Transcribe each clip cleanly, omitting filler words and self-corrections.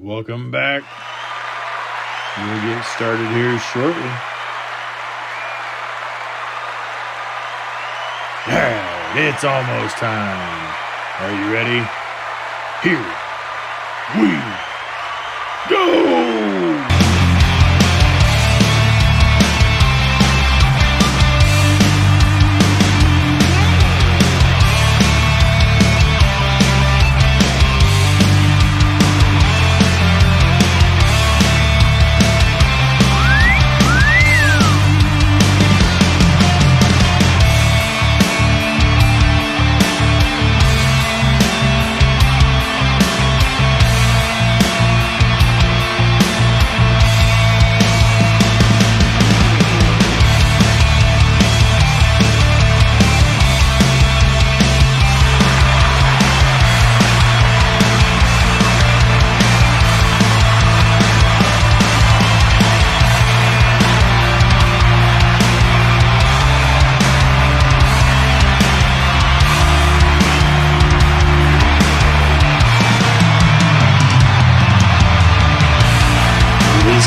Welcome back. We'll get started here shortly. Alright, it's almost time. Are you ready? Here we go!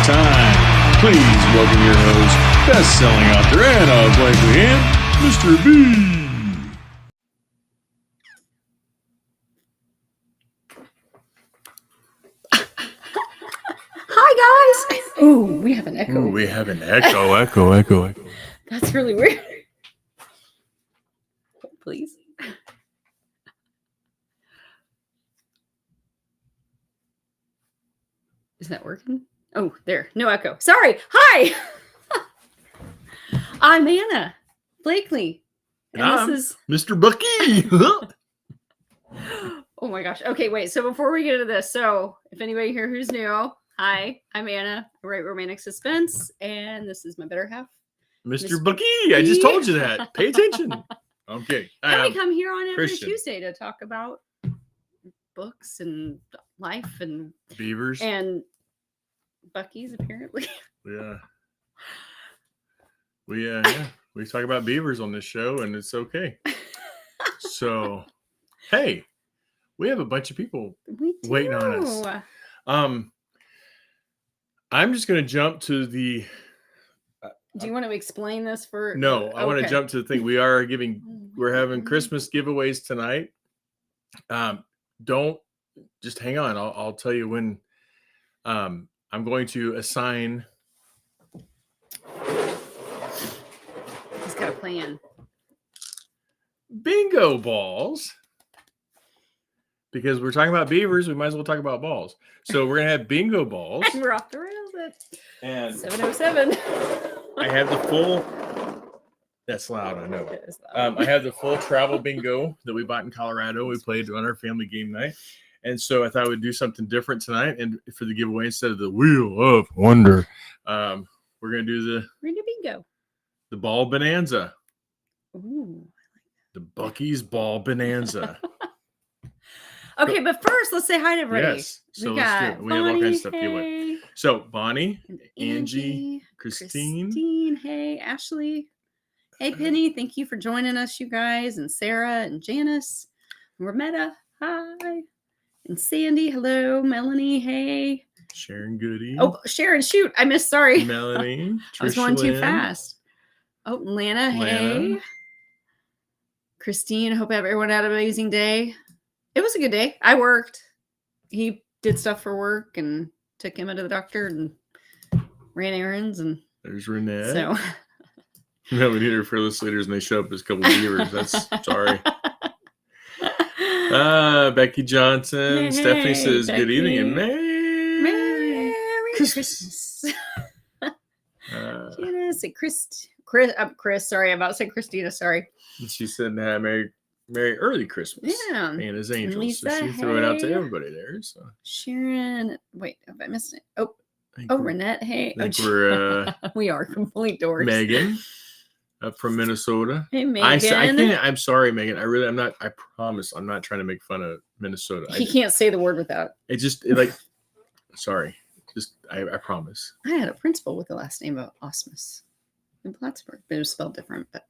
Time. Please welcome your host, best-selling author and unlikely and Mr. B. Hi guys. Oh, we have an echo. Ooh, we have an echo. That's really weird. Please. Is that working? Oh, there. No echo. Sorry. Hi. I'm Anna Blakely. And this is Mr. Bucky. Oh my gosh. Okay, wait. So before we get into this, so if anybody here who's new, hi, I'm Anna. I write romantic suspense, and this is my better half, Mr. Bucky. I just told you that. Pay attention. Okay. And we come here on every Christian. Tuesday to talk about books and life and Beavers. and Bucky's apparently. Yeah. We talk about beavers on this show, and it's okay. So, hey, we have a bunch of people waiting on us. I'm just going to jump to the. Do you want to explain this for? No, I want to jump to the thing. We're having Christmas giveaways tonight. Don't just hang on. I'll tell you when. I'm going to assign. He's got a plan. Bingo balls. Because we're talking about beavers, we might as well talk about balls. So we're gonna have bingo balls. And we're off the rails at and 7:07. I have the full. That's loud, I know. I have the full travel bingo that we bought in Colorado. We played on our family game night. And so I thought we'd do something different tonight. And for the giveaway, instead of the Wheel of Wonder, we're going to do bingo. The ball bonanza. Ooh. The Bucky's ball bonanza. Okay, but first, let's say hi to everybody. Yes. So let's do it. We have all kinds of stuff to give away. So Bonnie, Angie, Christine. Hey, Ashley. Hey, Penny. Thank you for joining us, you guys. And Sarah and Janice. Rometta. Hi. And Sandy, hello. Melanie, hey. Sharon Goody. Oh, Sharon, shoot. I missed, sorry. Melanie. I was going too fast. Oh, Lana, hey. Christine, hope everyone had an amazing day. It was a good day. I worked. He did stuff for work and took Emma to the doctor and ran errands. And there's Renee. So. No, we need our fearless leaders and they show up as a couple of beavers. That's sorry. Becky Johnson. Hey, Stephanie says, Becky. good evening and Merry Christmas. Janice and Chris, sorry, I'm about to say Christina, sorry. And she said, Merry early Christmas. Yeah. Anna's Angels. Lisa, so she threw it out to hey. everybody there. So Sharon, wait, have I missed it? Oh, Renette, hey. I think we're we are complete dorks. Megan. From Minnesota. Hey, Megan. I'm sorry, Megan. I promise I'm not trying to make fun of Minnesota. He can't say the word without. Sorry. I promise. I had a principal with the last name of Osmus in Plattsburgh, but it was spelled different. But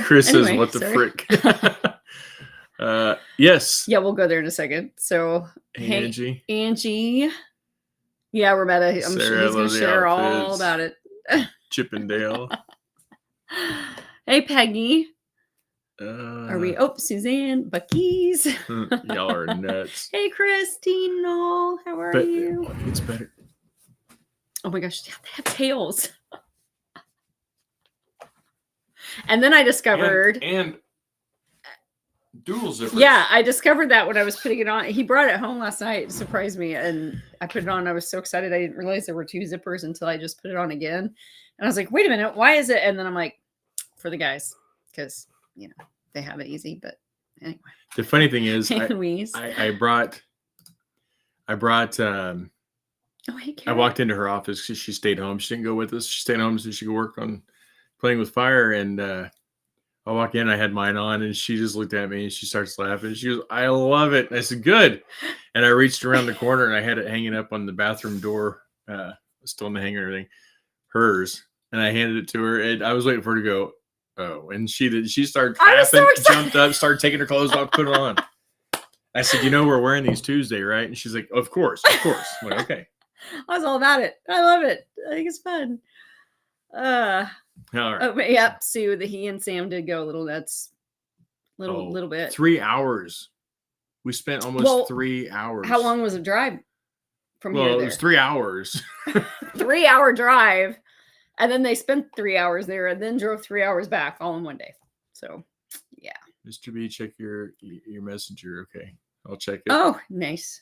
Chris says, what the frick? Yes. Yeah, we'll go there in a second. So, Hey, Angie. Angie. Yeah, Roberta. I'm sure he's going to share all about it. Chippendale. Hey, Peggy. Are we? Oh, Suzanne. Bucky's. Y'all are nuts. Hey, Christine. How are you? It's better. Oh my gosh, they have tails. And then I discovered and dual zippers. Yeah, I discovered that when I was putting it on. He brought it home last night. It surprised me, and I put it on. I was so excited. I didn't realize there were 2 zippers until I just put it on again. And I was like, wait a minute, why is it? And then I'm like, for the guys, because they have it easy. But anyway, the funny thing is, I brought. I walked into her office because she stayed home. She didn't go with us. She stayed home so she could work on playing with fire. And I walk in, I had mine on, and she just looked at me and she starts laughing. She goes, "I love it." And I said, "Good." And I reached around the corner and I had it hanging up on the bathroom door, still in the hanger and everything, hers. And I handed it to her, and I was waiting for her to go, "Oh," and she did. She started clapping, jumped up, started taking her clothes off, put it on. I said, "We're wearing these Tuesday, right?" And she's like, "Of course, of course." I'm like, okay. I was all about it. I love it. I think it's fun. All right. Oh, yep. Sue, he and Sam did go a little nuts. Little bit. 3 hours. We spent almost 3 hours. How long was the drive from here to there? It was 3 hours. 3-hour drive. And then they spent 3 hours there and then drove 3 hours back all in one day. So, yeah. Mr. B, check your messenger. Okay. I'll check it. Oh, nice.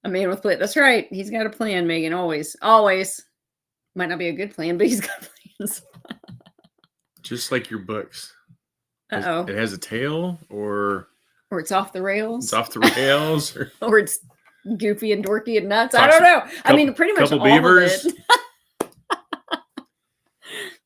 A man with plan. That's right. He's got a plan, Megan. Always. Always. Might not be a good plan, but he's got plans. Just like your books. Uh-oh. It has a tail or it's off the rails. It's off the rails. Or it's goofy and dorky and nuts. I don't know. I mean, pretty much all beavers. Of it.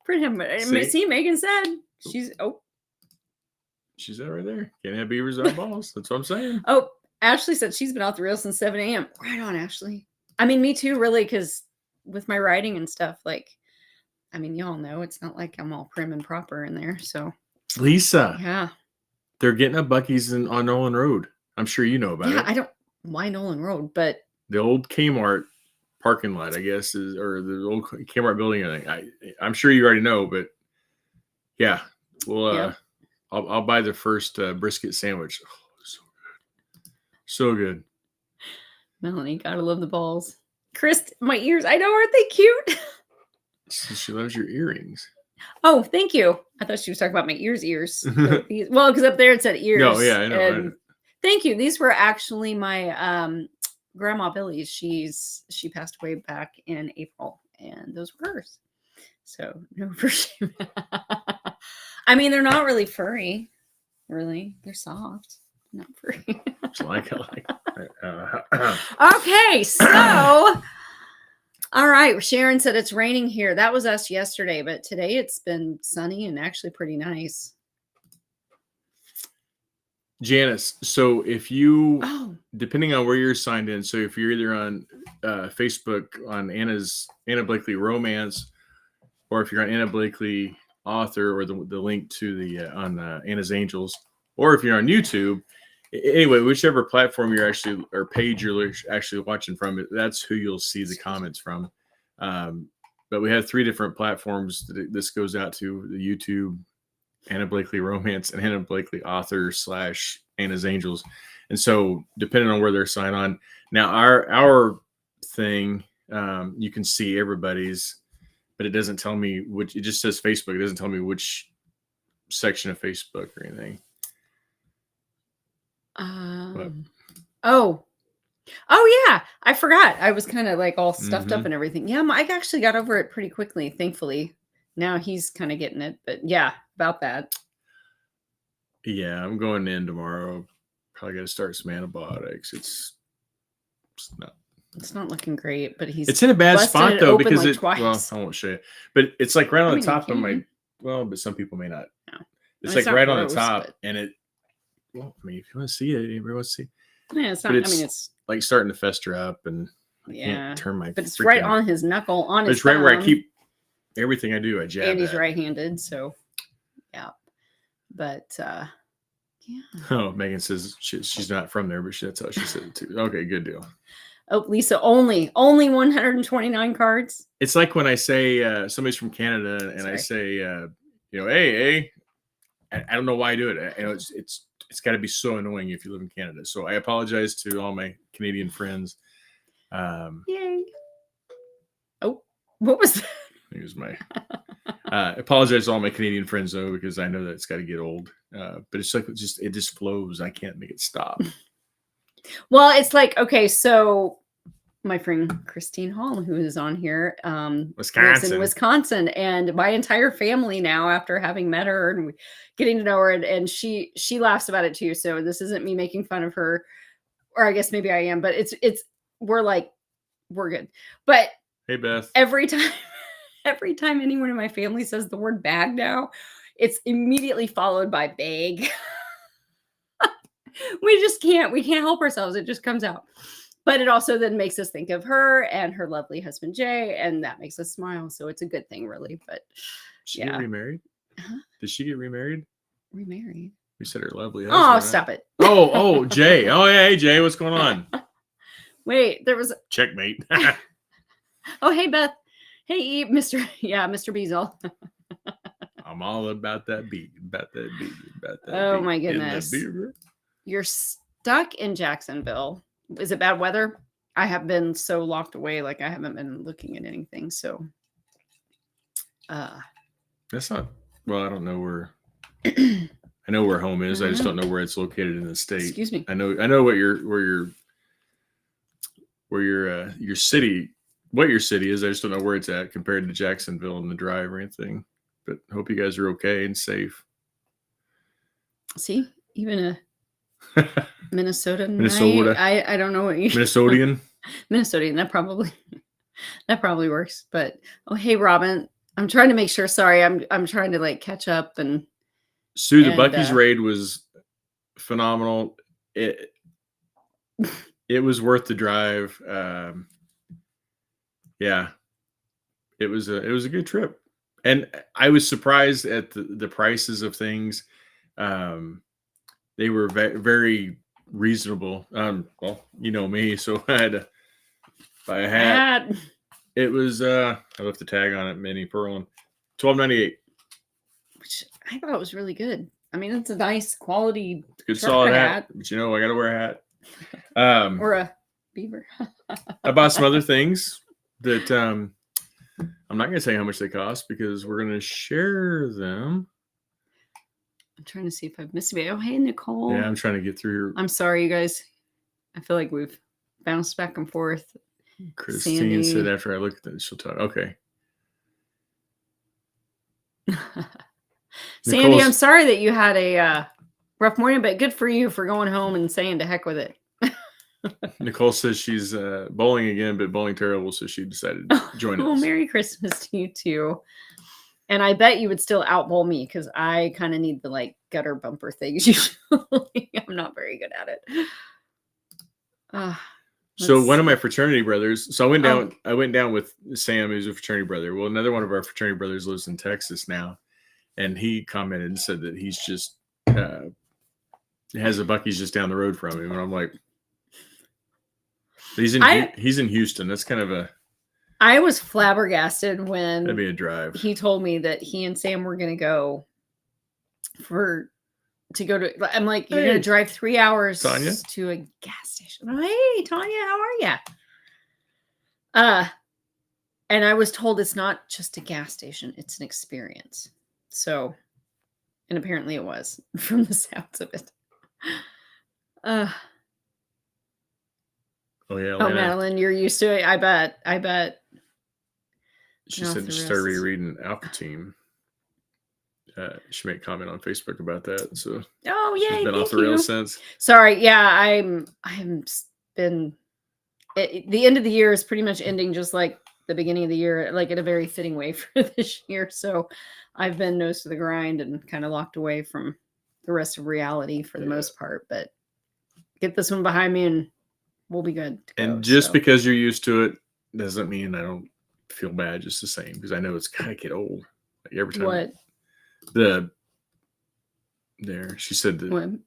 Pretty much. See, Megan said she's that right there. Can't have beavers without balls. That's what I'm saying. Oh, Ashley said she's been off the rails since 7 a.m. Right on, Ashley. I mean, me too, really, because with my writing and stuff, y'all know it's not like I'm all prim and proper in there. So, Lisa. Yeah. They're getting a Buc-ee's on Nolan Road. I'm sure you know about it. Yeah, I don't. Why Nolan Road? But the old Kmart parking lot, I guess, or the old Kmart building. I'm sure you already know, but yeah. Well, I'll buy the first brisket sandwich. Oh, so good. Melanie, gotta love the balls. Chris, my ears. I know, aren't they cute? She loves your earrings. Oh, thank you. I thought she was talking about my ears. Well, because up there it said ears. No, yeah, I know. And thank you. These were actually my grandma Billy's. She passed away back in April, and those were hers. So no shame. I mean, they're not really furry. Really, they're soft. Not furry. Okay, so. All right. Sharon said it's raining here. That was us yesterday, but today it's been sunny and actually pretty nice. Janice, so if you, depending on where you're signed in, so if you're either on Facebook on Anna Blakely Romance, or if you're on Anna Blakely Author, or the link to the on Anna's Angels, or if you're on YouTube, anyway, whichever platform you're actually or page you're actually watching from, that's who you'll see the comments from. But we have 3 different platforms that this goes out to: the YouTube, Anna Blakely Romance, and Anna Blakely Author / Anna's Angels. And so, depending on where they're signed on, now our thing, you can see everybody's, but it doesn't tell me which. It just says Facebook. It doesn't tell me which section of Facebook or anything. Oh yeah, I forgot. I was kind of like all stuffed up and everything. Yeah, Mike actually got over it pretty quickly, thankfully. Now he's kind of getting it, but yeah, about that. Yeah, I'm going in tomorrow. Probably got to start some antibiotics. It's not looking great, but it's in a bad spot though, because twice. Well, I won't show you, but it's like right on the top of my. Well, but some people may not. No. It's like right on the top, and it. Well, I mean, if you want to see it, everybody wants to see. Yeah, it's not. It's like starting to fester up, and I can't turn my. But it's right on his knuckle, on his. It's right where I keep everything I do. I jab. And he's right-handed, so yeah. But Yeah. Oh, Megan says she's not from there, but that's how she said it too. Okay, good deal. Oh, Lisa, only 129 cards. It's like when I say somebody's from Canada and I say, hey, I don't know why I do it. It's got to be so annoying if you live in Canada. So I apologize to all my Canadian friends. Yay. Oh, what was that? It was my. I apologize to all my Canadian friends though, because I know that it's got to get old. But it's like it just flows. I can't make it stop. Well, it's like, okay, so my friend Christine Hall, who is on here, lives in Wisconsin, and my entire family now, after having met her and getting to know her, and she laughs about it too. So this isn't me making fun of her, or I guess maybe I am, but we're good. But hey, Beth, every time anyone in my family says the word bag now, it's immediately followed by bag. We can't help ourselves. It just comes out. But it also then makes us think of her and her lovely husband, Jay, and that makes us smile. So it's a good thing, really. But she get remarried? Huh? Did she get remarried? Remarried? We said her lovely husband. Oh, stop it. Oh, Jay. Oh, yeah. Hey, Jay. What's going on? Wait, there was... Checkmate. Oh, hey, Beth. Hey, Mr. Beazle. I'm all about that beat. Oh, my goodness. You're stuck in Jacksonville. Is it bad weather? I have been so locked away, like I haven't been looking at anything. So, that's not. Well, I don't know where. I know where home is. I just don't know where it's located in the state. Excuse me. I know what your city, what your city is. I just don't know where it's at compared to Jacksonville and the drive or anything. But hope you guys are okay and safe. See, even a Minnesota. I don't know what you Minnesotian. That probably works. But hey, Robin, I'm trying to make sure. Sorry, I'm trying to like catch up and. Sue, the Buc-ee's raid was phenomenal. It was worth the drive. Yeah, it was a good trip, and I was surprised at the prices of things. They were very reasonable. Well, you know me, so I had to buy a hat. It was I left the tag on it, mini Pearl, $12.98. Which I thought was really good. I mean, it's a nice quality, good solid hat. But I got to wear a hat. Or a beaver. I bought some other things that I'm not going to say how much they cost because we're going to share them. I'm trying to see if I've missed it. Oh, hey, Nicole. Yeah, I'm trying to get through here. I'm sorry, you guys. I feel like we've bounced back and forth. Christine said after I look at that, she'll talk. Okay. Sandy, I'm sorry that you had a rough morning, but good for you for going home and saying to heck with it. Nicole says she's bowling again, but bowling terrible, so she decided to join us. Oh, Merry Christmas to you too. And I bet you would still outbowl me because I kind of need the like gutter bumper things usually. I'm not very good at it. So one of my fraternity brothers. So I went down with Sam, who's a fraternity brother. Well, another one of our fraternity brothers lives in Texas now, and he commented and said that he's just has a Buc-ee's just down the road from him, and I'm like, he's in Houston. That's kind of a. I was flabbergasted when that'd be a drive. He told me that he and Sam were going to go I'm like, you're going to drive 3 hours Tanya? To a gas station. Hey, Tanya, how are you? And I was told it's not just a gas station. It's an experience. So, and apparently it was from the sounds of it. Oh yeah. Oh, Madeline, you're used to it. I bet. She said she started rereading Alpha Team. She made a comment on Facebook about that. So she's been off the rails since. Sorry, yeah, I'm been. The end of the year is pretty much ending just like the beginning of the year, like in a very fitting way for this year. So I've been nose to the grind and kind of locked away from the rest of reality for the most part. But get this one behind me and we'll be good. And just because you're used to it doesn't mean I don't feel bad just the same, because I know it's gotta get old. Like every time. What? She said that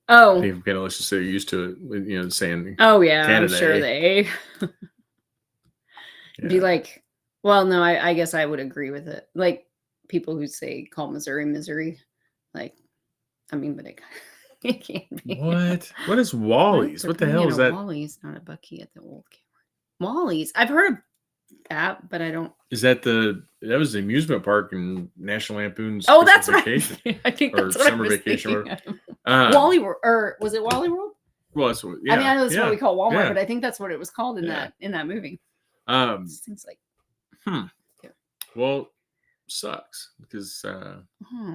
Oh. Beef can let's just say you're used to it, you know, saying. Oh yeah, Canada, I'm sure eh? they be Yeah. like. Well, no, I guess I would agree with it. Like people who say call Missouri, Missouri. Like, I mean, but it can't be. What is Wally's? They're What the putting hell in is a that? Wally's, not a Bucky at the old Kmart. Wally's. I've heard of that, but I don't. Is that that was the amusement park in National Lampoon's Oh, Christmas that's Vacation right. I think or that's what I Summer was Vacation? Or thinking whatever. of. Wally, or was it Wally World? Well, that's what. Yeah, I mean, I know that's yeah, what we call Walmart, yeah. but I think that's what it was called in Yeah. that movie. Seems like. Yeah. Well, sucks because.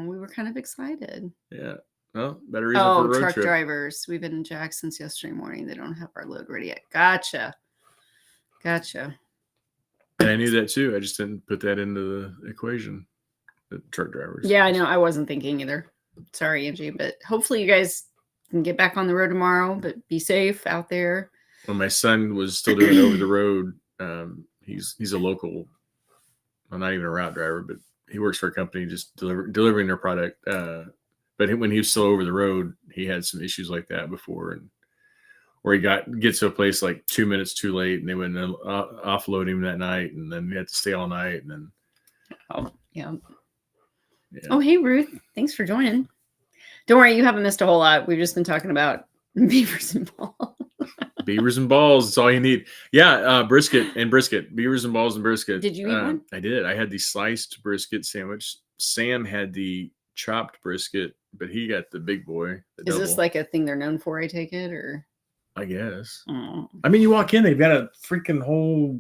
We were kind of excited. Yeah. Well, better reason for a road truck trip. drivers. We've been in Jack since yesterday morning. They don't have our load ready yet. Gotcha. And I knew that too. I just didn't put that into the equation. The truck drivers. Yeah, I know. I wasn't thinking either. Sorry, Angie, but hopefully you guys can get back on the road tomorrow. But be safe out there. When my son was still doing over the road, he's a local. Well, not even a route driver, but he works for a company just delivering their product. But when he was still over the road, he had some issues like that before, and where he gets to a place like 2 minutes too late, and they went and offload him that night, and then he had to stay all night, and then. Oh yeah. Oh hey Ruth, thanks for joining. Don't worry, you haven't missed a whole lot. We've just been talking about beavers and balls. Beavers and balls, that's all you need. Yeah, brisket. Beavers and balls and brisket. Did you eat one? I did. I had the sliced brisket sandwich. Sam had the chopped brisket, but he got the big boy. Is this like a thing they're known for, I take it, or? I guess. I mean, you walk in, they've got a freaking whole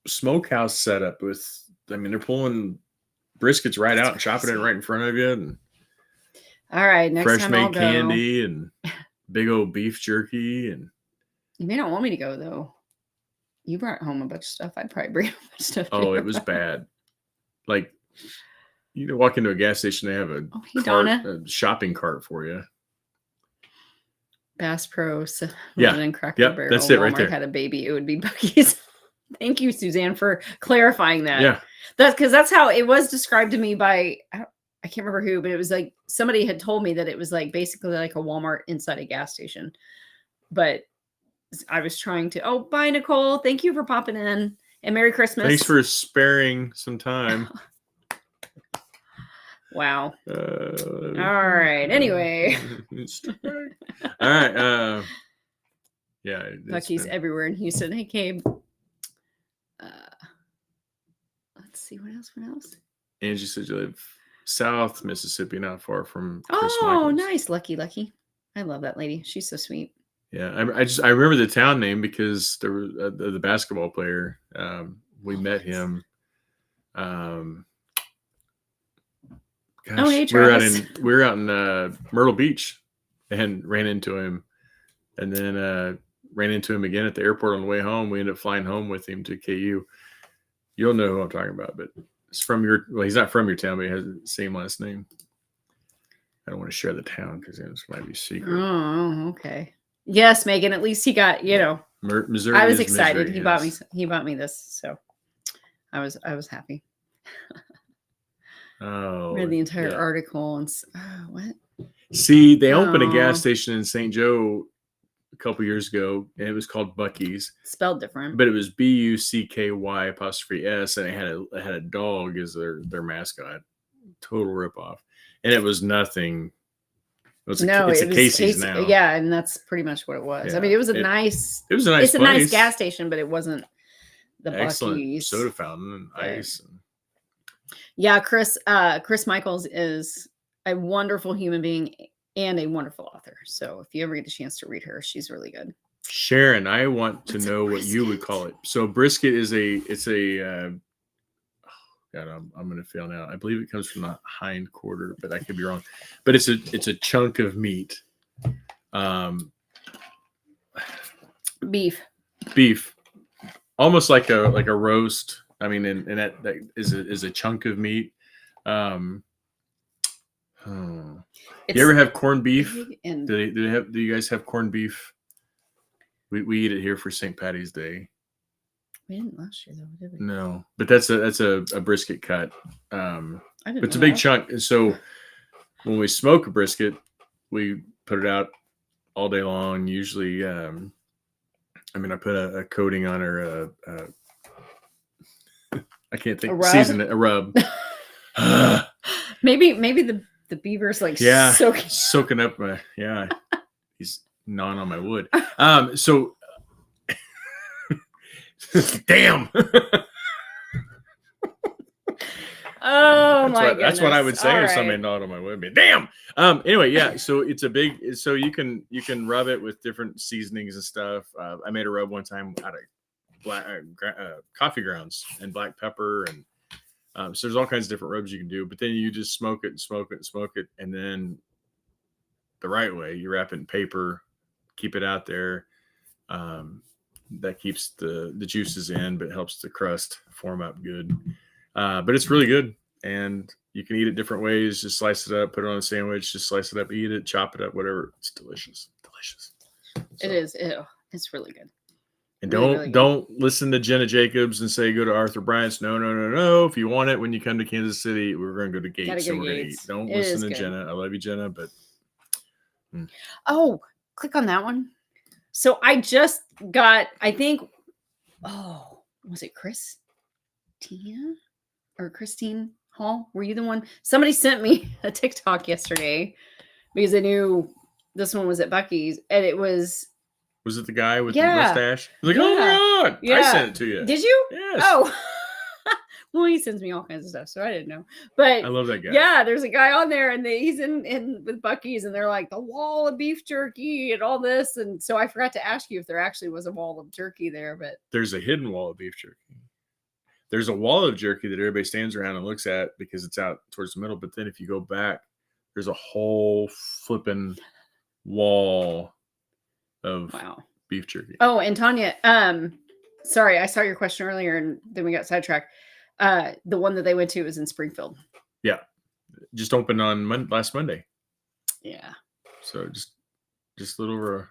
smokehouse set up with, I mean, they're pulling briskets right out and chopping it right in front of you. And all right, next fresh time made I'll go. candy and big old beef jerky. And you may not want me to go though. You brought home a bunch of stuff. I'd probably bring a bunch of stuff. Oh, it was bad. Like, you walk into a gas station, they have a shopping cart for you. Bass Pro, and Cracker Barrel. That's it right there. Had a baby, it would be Bucky's. Thank you, Suzanne, for clarifying that. Yeah, that's how it was described to me by I can't remember who, but it was like somebody had told me that it was like basically like a Walmart inside a gas station. But I was trying to. Oh, bye, Nicole. Thank you for popping in, and Merry Christmas. Thanks for sparing some time. Wow. All right. Anyway. All right. Yeah. Bucky's everywhere in Houston. Hey, Cabe. Let's see. What else? Angie said you live South Mississippi, not far from Chris Michaels. Nice. Lucky. I love that lady. She's so sweet. Yeah. I remember the town name because there was the basketball player. We met him. Gosh, hey, Travis. we were out in Myrtle Beach and ran into him, and then ran into him again at the airport on the way home. We ended up flying home with him to KU. You'll know who I'm talking about, but it's from he's not from your town, but he has the same last name. I don't want to share the town because this might be secret. Oh, okay. Yes, Megan. At least he got, Missouri. I was excited. Missouri, he bought me this, so I was happy. Oh, read the entire article and what? See, they opened a gas station in St. Joe a couple years ago, and it was called Bucky's. Spelled different, but it was BUCKY''S, and it had a dog as their mascot. Total ripoff, and it was nothing. It's a Casey's now. Yeah, and that's pretty much what it was. Yeah, I mean, it was a nice gas station, but it wasn't the excellent Bucky's. Soda fountain and ice. Yeah, Chris Michaels is a wonderful human being and a wonderful author. So if you ever get a chance to read her, she's really good. Sharon, I want to know what you would call it. So brisket is God, I'm going to fail now. I believe it comes from the hind quarter, but I could be wrong. But it's a chunk of meat. Beef. Almost like a roast. I mean, and that is a chunk of meat. You ever have corned beef? Do you guys have corned beef? We eat it here for St. Patty's Day. We didn't last year though, did we? No, but that's a brisket cut. But it's a big chunk. And so when we smoke a brisket, we put it out all day long. Usually, I put a coating on her. I can't think. Season it, a rub. maybe the beaver's like soaking up my he's gnawing on my wood. So damn. Oh my goodness. That's what I would say All if somebody gnawed on my wood. Damn. Anyway, yeah. So it's a big. So you can rub it with different seasonings and stuff. I made a rub one time out of black coffee grounds and black pepper, and so there's all kinds of different rubs you can do. But then you just smoke it, and then the right way, you wrap it in paper, keep it out there. That keeps the juices in, but helps the crust form up good. But it's really good, and you can eat it different ways. Just slice it up, put it on a sandwich, just slice it up, eat it, chop it up, whatever. It's delicious. So, it is. It's really good. And don't listen to Jenna Jacobs and say go to Arthur Bryant's. No. If you want it when you come to Kansas City, we're going to go to Gates. So we're going to eat. Don't listen to Jenna. I love you, Jenna, but oh, click on that one. So I just got, I think, was it Christina or Christine Hall? Were you the one? Somebody sent me a TikTok yesterday because they knew this one was at Buc-ee's, and it was. Was it the guy with the mustache? Like, oh my God. Yeah. I sent it to you. Did you? Yes. Oh. Well, he sends me all kinds of stuff, so I didn't know. But I love that guy. Yeah, there's a guy on there, and he's in with Buc-ee's, and they're like the wall of beef jerky and all this, and so I forgot to ask you if there actually was a wall of jerky there, but there's a hidden wall of beef jerky. There's a wall of jerky that everybody stands around and looks at because it's out towards the middle. But then if you go back, there's a whole flipping wall of beef jerky. Oh, and Tanya, sorry, I saw your question earlier, and then we got sidetracked. The one that they went to was in Springfield. Yeah, just opened on last Monday. Yeah. So just a little over.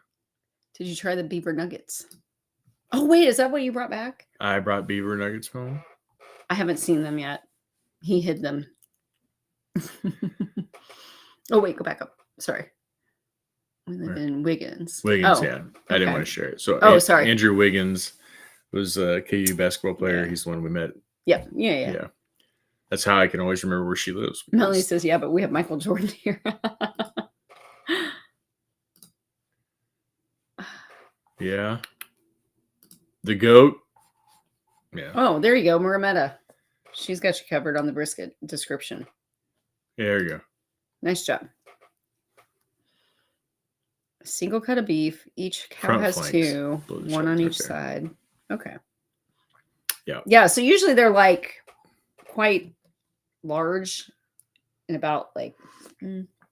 Did you try the beaver nuggets? Oh wait, is that what you brought back? I brought beaver nuggets home. I haven't seen them yet. He hid them. Oh wait, go back up. Sorry. We live in Wiggins. Yeah. I didn't want to share it. So sorry. Andrew Wiggins was a KU basketball player. Yeah. He's the one we met. Yep. Yeah. That's how I can always remember where she lives. Melanie says, yeah, but we have Michael Jordan here. Yeah. The GOAT. Yeah. Oh, there you go. Murametta. She's got you covered on the brisket description. Yeah, there you go. Nice job. A single cut of beef. Each cow has flanks. 2. One on each side. Okay. Yeah. Yeah. So usually they're like quite large and about like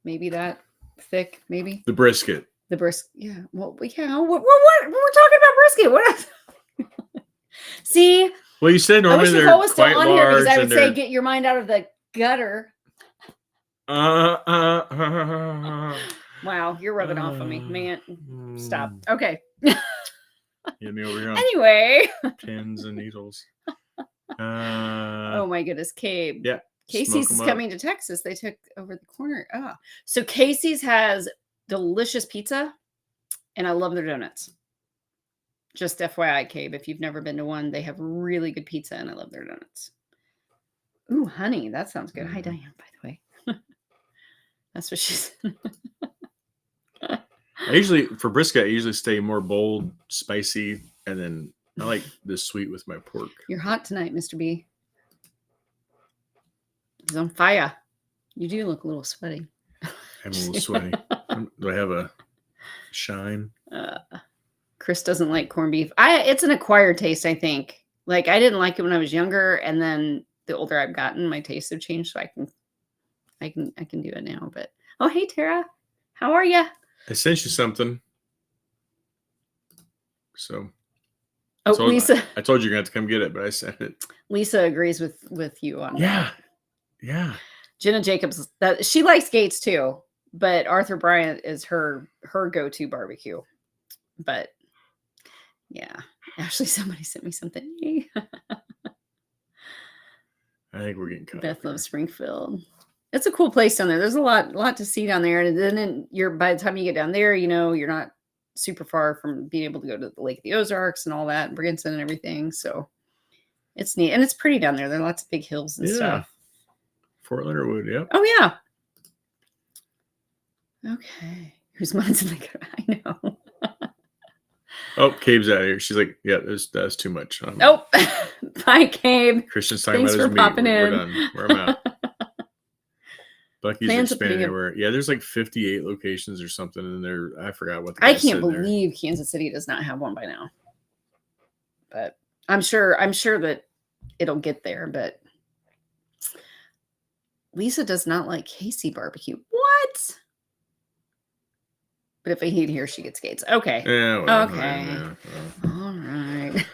maybe that thick, maybe. The brisket. The brisket. Yeah. Well, yeah. What we're talking about brisket. What? See. Well, you said normally they're Nicole was still quite on large, here because I would say get your mind out of the gutter. Wow, you're rubbing off on me, man. Stop. Okay. Get me over here. Anyway. Pins and needles. Oh my goodness, Cabe. Yeah. Casey's is coming to Texas. They took over the corner. So Casey's has delicious pizza, and I love their donuts. Just FYI, Cabe, if you've never been to one, they have really good pizza, and I love their donuts. Ooh, honey, that sounds good. Hi, Diane, by the way. That's what she said. For brisket, I usually stay more bold, spicy, and then I like the sweet with my pork. You're hot tonight, Mr. B. He's on fire. You do look a little sweaty. I'm a little sweaty. Do I have a shine? Chris doesn't like corned beef. It's an acquired taste, I think. Like I didn't like it when I was younger, and then the older I've gotten, my tastes have changed, so I can do it now. But oh, hey Tara, how are you? I sent you something. So. Lisa. I told you you're gonna have to come get it, but I sent it. Lisa agrees with you on that. Yeah. Jenna Jacobs, that she likes Gates too, but Arthur Bryant is her go-to barbecue. But yeah, actually, somebody sent me something. I think we're getting cut. Beth loves Springfield. It's a cool place down there. There's a lot to see down there. And then by the time you get down there, you're not super far from being able to go to the Lake of the Ozarks and all that, and Brinson and everything. So it's neat. And it's pretty down there. There are lots of big hills and stuff. Fort Leonard Wood, yep. Oh, yeah. Okay. Whose mind's in the I know. Oh, Cabe's out of here. She's like, yeah, that's too much. Oh, bye, Cabe. Christian's talking Thanks about for his meat. popping We're in. done. We're out. Bucky's Plans expanding everywhere. Yeah, there's like 58 locations or something in there. I forgot what the I guy can't said believe Kansas City does not have one by now. But I'm sure that it'll get there. But Lisa does not like Casey barbecue. What? But if I eat here, she gets gates. Okay. Yeah. Well, okay. Yeah. All right.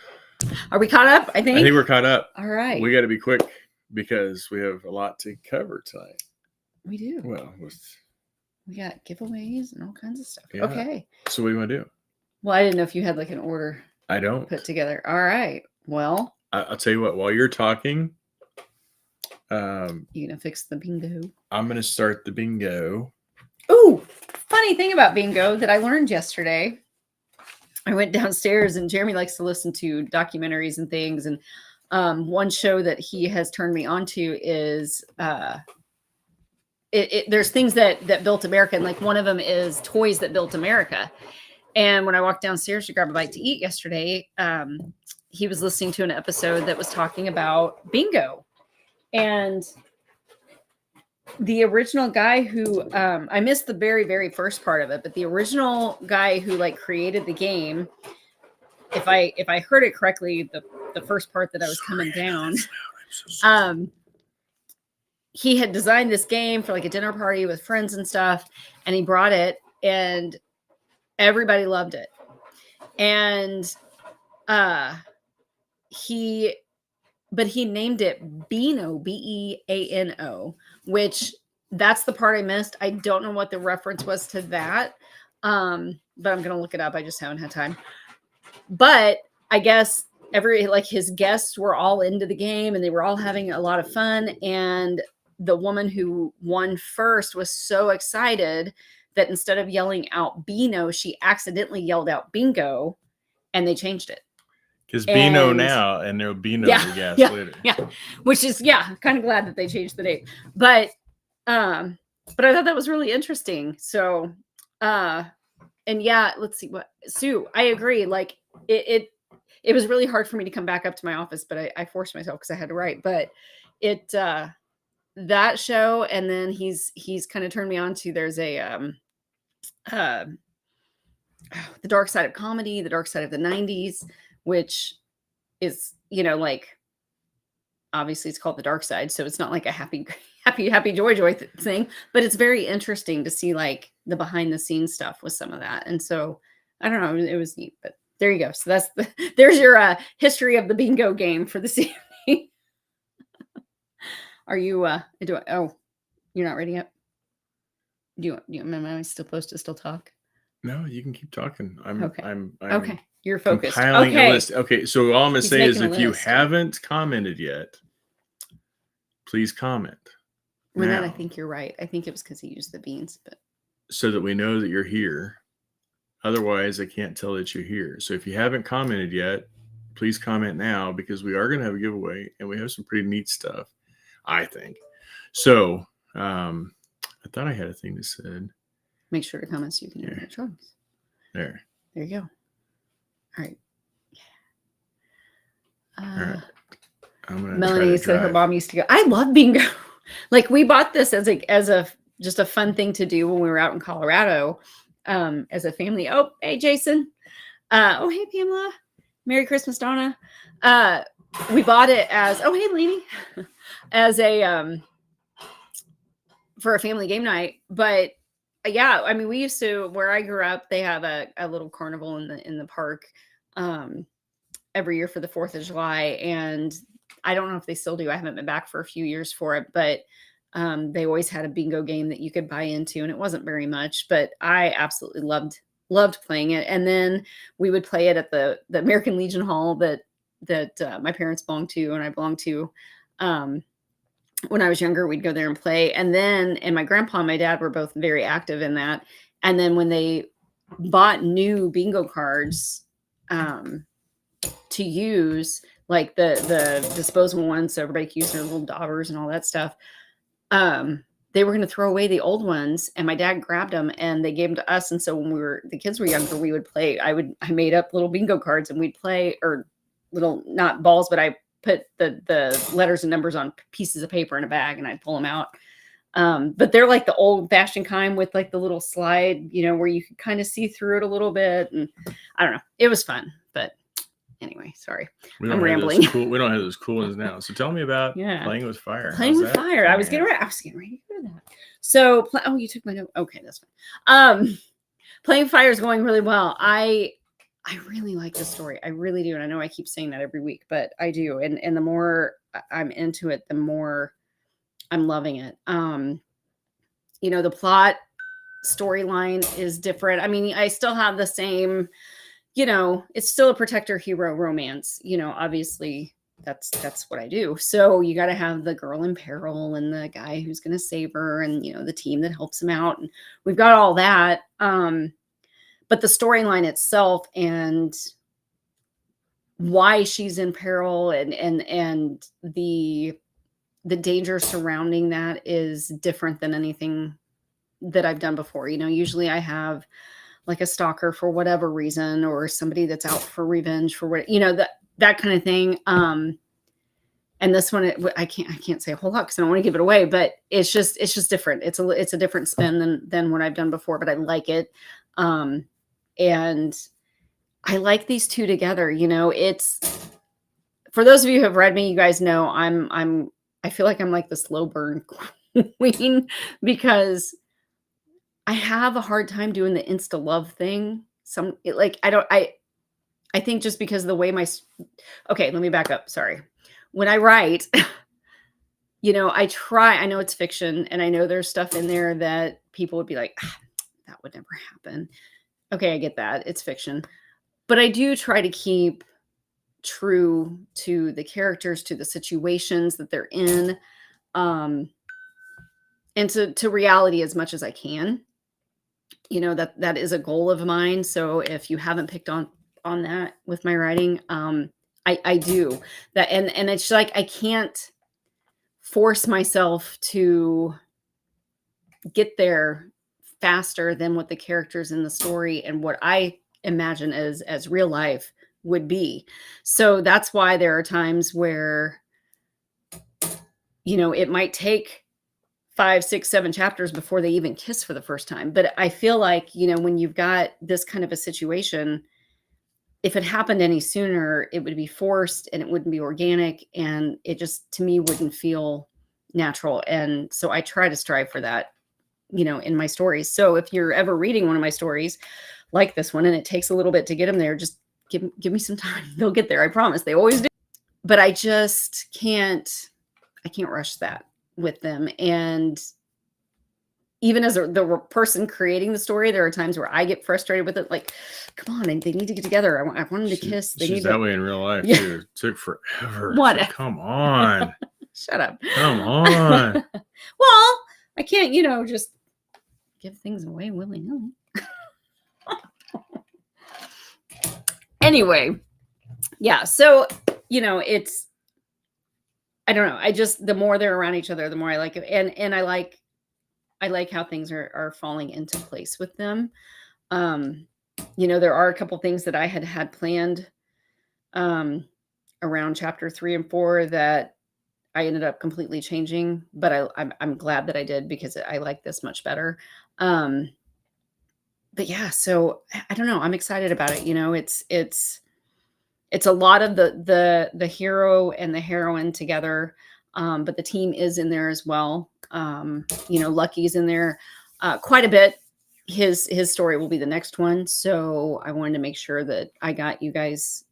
Are we caught up? I think we're caught up. All right. We got to be quick because we have a lot to cover tonight. We do. Well, we got giveaways and all kinds of stuff. Yeah. Okay. So what do you want to do? Well, I didn't know if you had like an order. I don't. Put together. All right. Well, I'll tell you what. While you're talking, you gonna fix the bingo? I'm gonna start the bingo. Ooh, funny thing about bingo that I learned yesterday. I went downstairs and Jeremy likes to listen to documentaries and things. And one show that he has turned me on to is there's things that built America. And like one of them is Toys That Built America. And when I walked downstairs to grab a bite to eat yesterday, he was listening to an episode that was talking about bingo. And the original guy who I missed the very, very first part of it, but the original guy who like created the game, if I heard it correctly, the first part that I was coming down, he had designed this game for like a dinner party with friends and stuff, and he brought it and everybody loved it. And he named it Beano, Beano, which that's the part I missed. I don't know what the reference was to that. But I'm going to look it up. I just haven't had time. But I guess his guests were all into the game and they were all having a lot of fun. And the woman who won first was so excited that instead of yelling out Beano, she accidentally yelled out bingo, and they changed it. Because Beano now, and there'll be no gas later. Yeah, which is kind of glad that they changed the name. But I thought that was really interesting. So, and let's see what Sue. I agree. Like it was really hard for me to come back up to my office, but I forced myself because I had to write. But that show, and then he's kind of turned me on to there's a the dark side of comedy, the dark side of the 90s, which is, like, obviously it's called the dark side. So it's not like a happy joy thing, but it's very interesting to see like the behind the scenes stuff with some of that. And so I don't know, it was neat, but there you go. So there's your history of the bingo game for this evening. Are you, you're not ready yet? Am I supposed to still talk? No, you can keep talking. Okay. I'm okay. You're focused. Compiling okay. a list. Okay. So all I'm going to say is if you list. haven't commented yet, please comment. Renette, I think you're right. I think it was because he used the beans, but so that we know that you're here. Otherwise, I can't tell that you're here. So if you haven't commented yet, please comment now because we are going to have a giveaway and we have some pretty neat stuff, I think. So I thought I had a thing that said. Make sure to comment so you can hear your choice. There you go. All right. All right. Melanie said her mom used to go. I love bingo. Like we bought this as a just a fun thing to do when we were out in Colorado as a family. Oh, hey Jason. Oh, hey Pamela. Merry Christmas, Donna. We bought it as hey Lainey, as a for a family game night. But yeah, I mean, we used to, where I grew up, they have a little carnival in the park every year for the 4th of July. And I don't know if they still do. I haven't been back for a few years for it, but they always had a bingo game that you could buy into, and it wasn't very much, but I absolutely loved playing it. And then we would play it at the American Legion Hall that my parents belonged to and I belonged to. when I was younger, we'd go there and play. And my grandpa and my dad were both very active in that. And then when they bought new bingo cards to use, like the disposable ones, so everybody could use their little daubers and all that stuff, they were going to throw away the old ones, and my dad grabbed them and they gave them to us. And so when the kids were younger, we would play. I made up little bingo cards and we'd play, or little, not balls, but I put the letters and numbers on pieces of paper in a bag and I'd pull them out. But they're like the old fashioned kind with like the little slide, where you could kind of see through it a little bit. And I don't know, it was fun, but anyway, sorry. I'm rambling. We don't have those cool ones now. So tell me about playing with fire. Playing with fire. I was getting ready to go to that. So, you took my note. Okay, that's fine. Playing fire is going really well. I really like this story. I really do. And I know I keep saying that every week, but I do. And the more I'm into it, the more I'm loving it. The plot storyline is different. I mean, I still have the same, it's still a protector hero romance. Obviously that's what I do. So you got to have the girl in peril and the guy who's going to save her and, the team that helps him out. And we've got all that. But the storyline itself and why she's in peril and the danger surrounding that is different than anything that I've done before. Usually I have like a stalker for whatever reason, or somebody that's out for revenge for what, that kind of thing. And this one, I can't say a whole lot because I don't want to give it away, but it's just different. It's a different spin than what I've done before, but I like it. And I like these two together. It's, for those of you who have read me, you guys know I feel like I'm like the slow burn queen because I have a hard time doing the insta love thing. I think just because of the way okay, let me back up. Sorry. When I write, I know it's fiction and I know there's stuff in there that people would be like, that would never happen. Okay, I get that. It's fiction. But I do try to keep true to the characters, to the situations that they're in, and to reality as much as I can. That is a goal of mine. So if you haven't picked on that with my writing, I do that. And it's like, I can't force myself to get there faster than what the characters in the story and what I imagine as real life would be. So that's why there are times where, it might take 5, 6, 7 chapters before they even kiss for the first time. But I feel like, when you've got this kind of a situation, if it happened any sooner, it would be forced and it wouldn't be organic. And it just, to me, wouldn't feel natural. And so I try to strive for that, in my stories. So if you're ever reading one of my stories like this one, and it takes a little bit to get them there, just give me some time. They'll get there. I promise. They always do. But I just can't rush that with them. And even as the person creating the story, there are times where I get frustrated with it. Like, come on, they need to get together. I want them to kiss. She's that way in real life too. It took forever. What? So, come on. Shut up. Come on. Well, I can't, just give things away willy-nilly. Anyway, yeah. So, it's, I don't know. The more they're around each other, the more I like it. And I like how things are falling into place with them. There are a couple things that I had planned around chapter 3 and 4 that I ended up completely changing, but I'm glad that I did because I like this much better. But yeah, so I don't know. I'm excited about it. It's a lot of the hero and the heroine together. But the team is in there as well. Lucky's in there quite a bit. His story will be the next one. So I wanted to make sure that I got you guys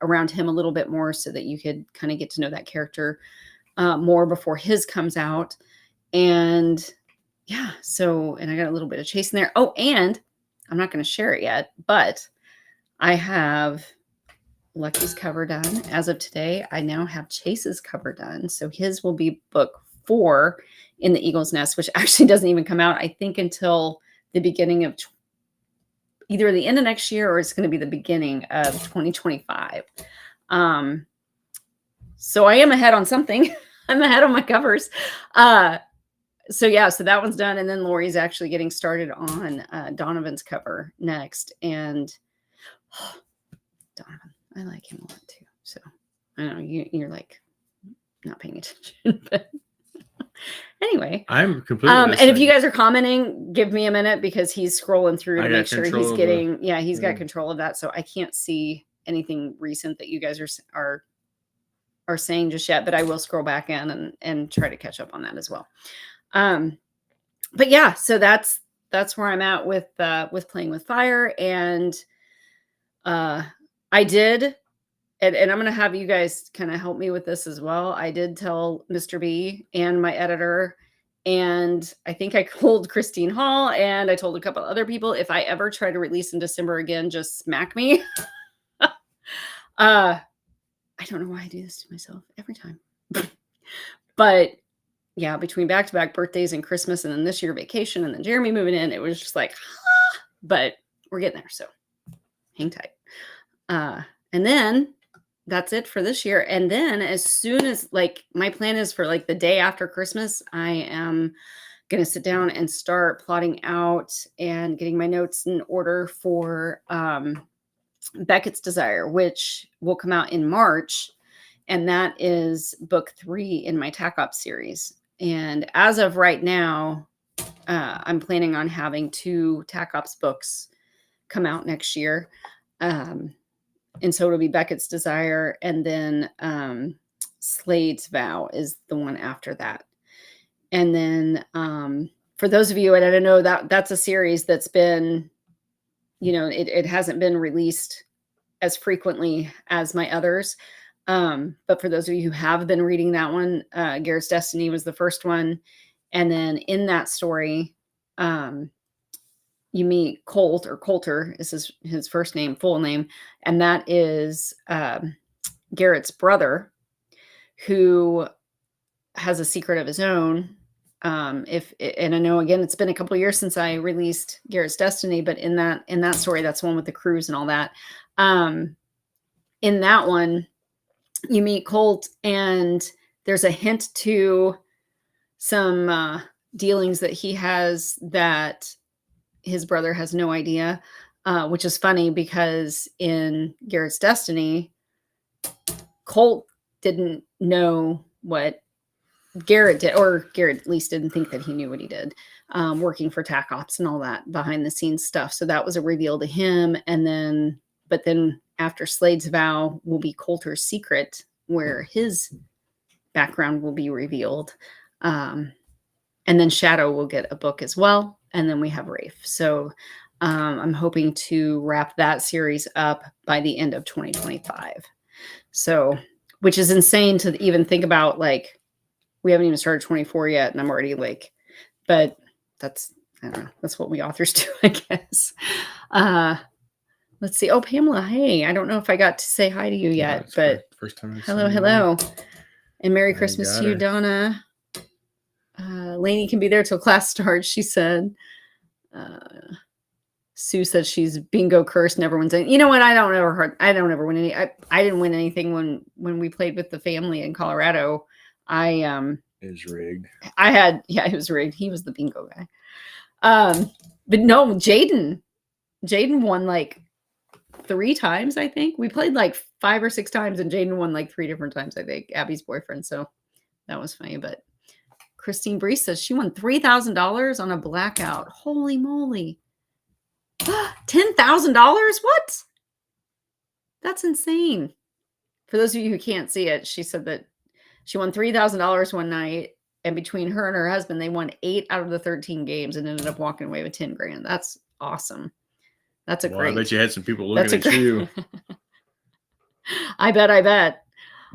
around him a little bit more so that you could kind of get to know that character more before his comes out. And yeah, and I got a little bit of Chase in there. Oh, and I'm not going to share it yet, but I have Lucky's cover done. As of today, I now have Chase's cover done. So his will be book 4 in the Eagle's Nest, which actually doesn't even come out, I think, until the beginning of either the end of next year or it's going to be the beginning of 2025. So I am ahead on something. I'm ahead on my covers. So yeah, so that one's done. And then Lori's actually getting started on Donovan's cover next. And Donovan, I like him a lot too. So I know you're like not paying attention, but anyway. I'm completely and if you guys are commenting, give me a minute because he's scrolling through to make sure he's getting he's got control of that. So I can't see anything recent that you guys are saying just yet, but I will scroll back in and try to catch up on that as well. But yeah, so that's where I'm at with Playing with Fire. And I did, and I'm going to have you guys kind of help me with this as well. I did tell Mr. B and my editor, and I think I told Christine Hall, and I told a couple other people, if I ever try to release in December again, just smack me. I don't know why I do this to myself every time. But yeah, between back-to-back birthdays and Christmas and then this year vacation and then Jeremy moving in, it was just like, but we're getting there. So hang tight. And then that's it for this year. And then as soon as like my plan is for like the day after Christmas, I am going to sit down and start plotting out and getting my notes in order for Beckett's Desire, which will come out in March. And that is book 3 in my TAC Ops series. And as of right now, I'm planning on having 2 TAC Ops books come out next year. And so it'll be Beckett's Desire, and then Slade's Vow is the one after that. And then for those of you, and I don't know, that's a series that's been, it hasn't been released as frequently as my others. But for those of you who have been reading that one, Garrett's Destiny was the first one. And then in that story, you meet Colt, or Coulter is his first name, full name. And that is Garrett's brother, who has a secret of his own. And I know, again, it's been a couple of years since I released Garrett's Destiny, but in that story, that's the one with the cruise and all that. In that one, you meet Colt, and there's a hint to some dealings that he has that his brother has no idea, which is funny because in Garrett's Destiny, Colt didn't know what Garrett did, or Garrett at least didn't think that he knew what he did, working for TAC Ops and all that behind the scenes stuff. So that was a reveal to him. But then after Slade's Vow will be Coulter's secret, where his background will be revealed. And then Shadow will get a book as well. And then we have Rafe. So I'm hoping to wrap that series up by the end of 2025. So, which is insane to even think about. Like, we haven't even started 24 yet, and I'm already like, but that's, I don't know, that's what we authors do, I guess. Let's see. Oh, Pamela, hey, I don't know if I got to say hi to you yet, but first time hello. And Merry Christmas to you, Donna. Lainey can be there till class starts, she said. Sue said she's bingo cursed, never wins anything. You know what? I don't ever win any. I didn't win anything when we played with the family in Colorado. It was rigged. It was rigged. He was the bingo guy. But no, Jaden won like 3 times, I think. We played like 5 or 6 times, and Jaden won like 3 different times, I think, Abby's boyfriend. So that was funny. But Christine Brees says she won $3,000 on a blackout. Holy moly. $10,000? What? That's insane. For those of you who can't see it, she said that she won $3,000 one night, and between her and her husband, they won 8 out of the 13 games and ended up walking away with 10 grand. That's awesome. That's a great. I bet you had some people looking at you. I bet.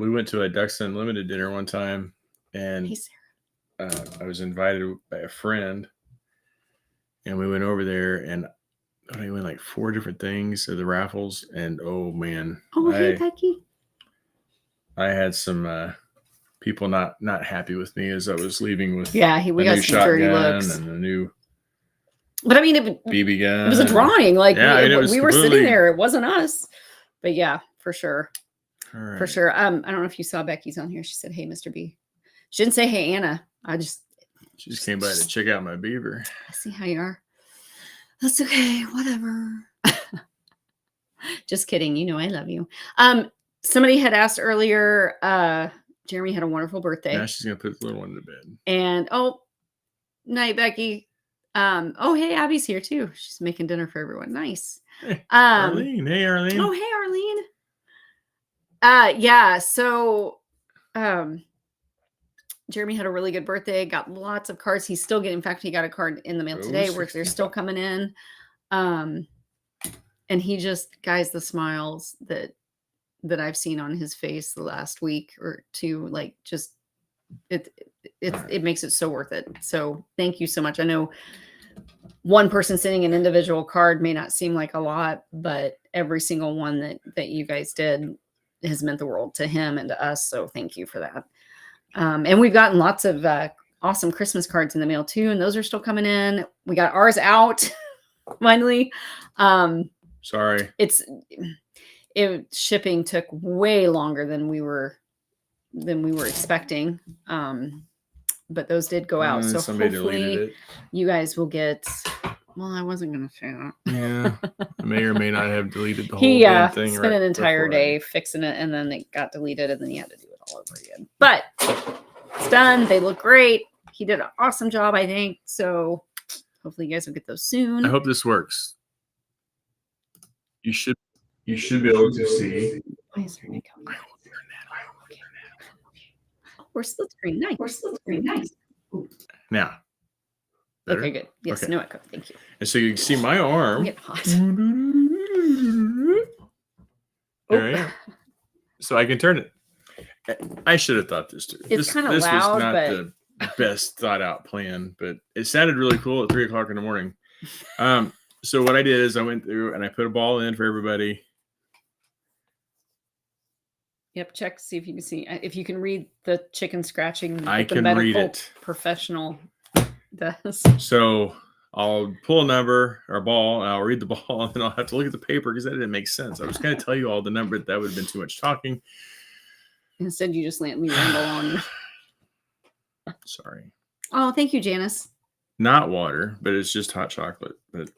We went to a Ducks Unlimited dinner one time, and I was invited by a friend, and we went over there, and I went like 4 different things of the raffles, and oh man. Oh, hey, Becky. I had some people not happy with me as I was leaving with we got some dirty looks and a new. But I mean, BB gun. It was a drawing. Like we were sitting there. It wasn't us. But yeah, for sure. Right. For sure. I don't know if you saw Becky's on here. She said, "Hey, Mr. B." She didn't say, "Hey, Anna." She just came by to check out my beaver. I see how you are. That's okay. Whatever. Just kidding. You know I love you. Somebody had asked earlier. Jeremy had a wonderful birthday. Now she's gonna put the little one to bed. And night, Becky. Hey, Abby's here too. She's making dinner for everyone. Nice. Hey, Arlene. Hey, Arlene. Oh, hey, Arlene. Yeah. So, Jeremy had a really good birthday. Got lots of cards. He's still getting. In fact, he got a card in the mail today. Where they're still coming in. And he just, guys, the smiles that I've seen on his face the last week or two, like just it makes it so worth it. So thank you so much. I know one person sending an individual card may not seem like a lot, but every single one that you guys did has meant the world to him and to us. So thank you for that. And we've gotten lots of awesome Christmas cards in the mail too, and those are still coming in. We got ours out finally. Sorry, shipping took way longer than we were expecting. But those did go out. So hopefully you guys will get. Well, I wasn't going to say that. Yeah, I may or may not have deleted the whole damn thing. He spent an entire day fixing it, and then it got deleted, and then he had to do it all over again. But it's done. They look great. He did an awesome job, I think. So hopefully you guys will get those soon. I hope this works. You should be able to see. Why is there an echo? I will turn that on. Okay. We're split screen. Nice. Now. Better? Okay, good. Yes, okay. No echo. Thank you. And so you can see my arm. I'm getting hot. There I am. So I can turn it. I should have thought this too. It's kind of loud, this was not the best thought out plan, but it sounded really cool at 3:00 in the morning. So what I did is I went through and I put a ball in for everybody. Yep, check, see if you can see. If you can read the chicken scratching. I can read it. Professional does. So I'll pull a number or a ball, and I'll read the ball, and then I'll have to look at the paper because that didn't make sense. I was going to tell you all the number. That would have been too much talking. Instead, you just let me ramble on. Sorry. Oh, thank you, Janice. Not water, but it's just hot chocolate. But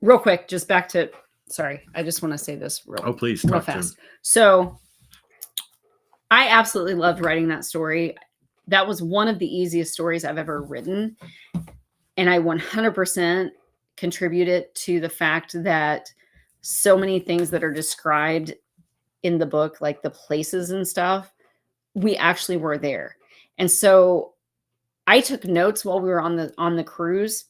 real quick, just back to. Sorry, I just want to say this real fast. So I absolutely loved writing that story. That was one of the easiest stories I've ever written. And I 100% contributed to the fact that so many things that are described in the book, like the places and stuff, we actually were there. And so I took notes while we were on the cruise.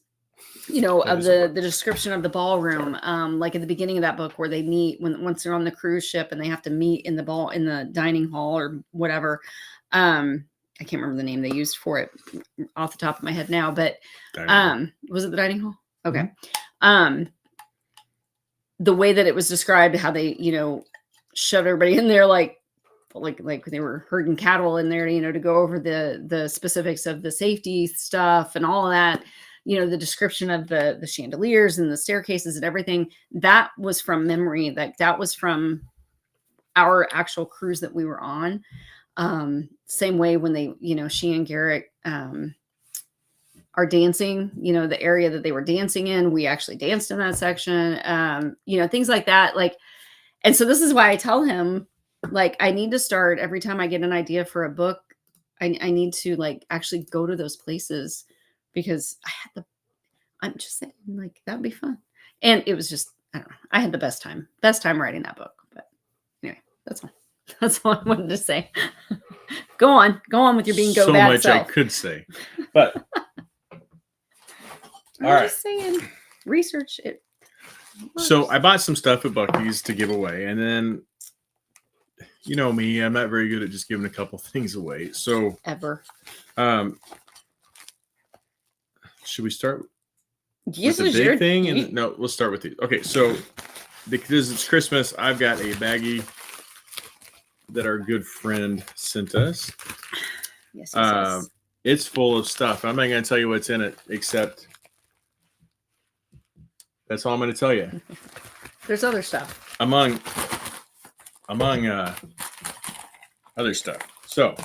Of the description of the ballroom, like at the beginning of that book where they meet once they're on the cruise ship and they have to meet in the dining hall or whatever. I can't remember the name they used for it off the top of my head now, but was it the dining hall? Okay. Mm-hmm. The way that it was described, how they, shoved everybody in there like they were herding cattle in there, to go over the specifics of the safety stuff and all of that. The description of the chandeliers and the staircases and everything, that was from memory. That was from our actual cruise that we were on. Same way when they, she and Garrett are dancing, the area that they were dancing in, we actually danced in that section, things like that. And so this is why I tell him, I need to start every time I get an idea for a book, I need to actually go to those places. Because I'm just saying, that'd be fun. And it was just, I don't know. I had the best time writing that book. But anyway, that's all I wanted to say. Go on with your being go bad self. So much I could say, but I'm just saying, research it. So I bought some stuff at Buc-ee's to give away, and then me, I'm not very good at just giving a couple things away. So ever. Should we start with the big thing? And no, we'll start with these. Okay, so because it's Christmas, I've got a baggie that our good friend sent us. Yes, yes. It's full of stuff. I'm not going to tell you what's in it, except that's all I'm going to tell you. There's other stuff. Among other stuff. So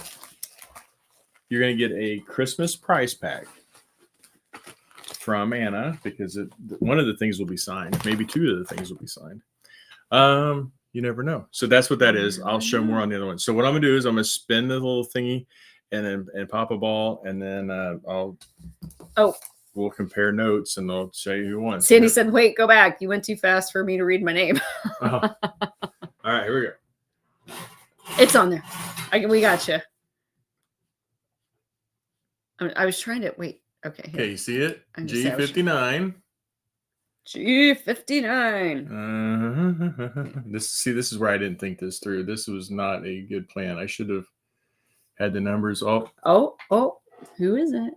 you're going to get a Christmas prize pack from Anna, because one of the things will be signed. Maybe two of the things will be signed. You never know. So that's what that is. I'll show more on the other one. So what I'm gonna do is I'm gonna spin the little thingy and pop a ball, and then we'll compare notes, and I'll show you who won. Sandy said, "Wait, go back. You went too fast for me to read my name." All right, here we go. It's on there. We got you. I was trying to wait. Okay. Okay, you see it? G59. G59. This is where I didn't think this through. This was not a good plan. I should have had the numbers all. Oh, who is it?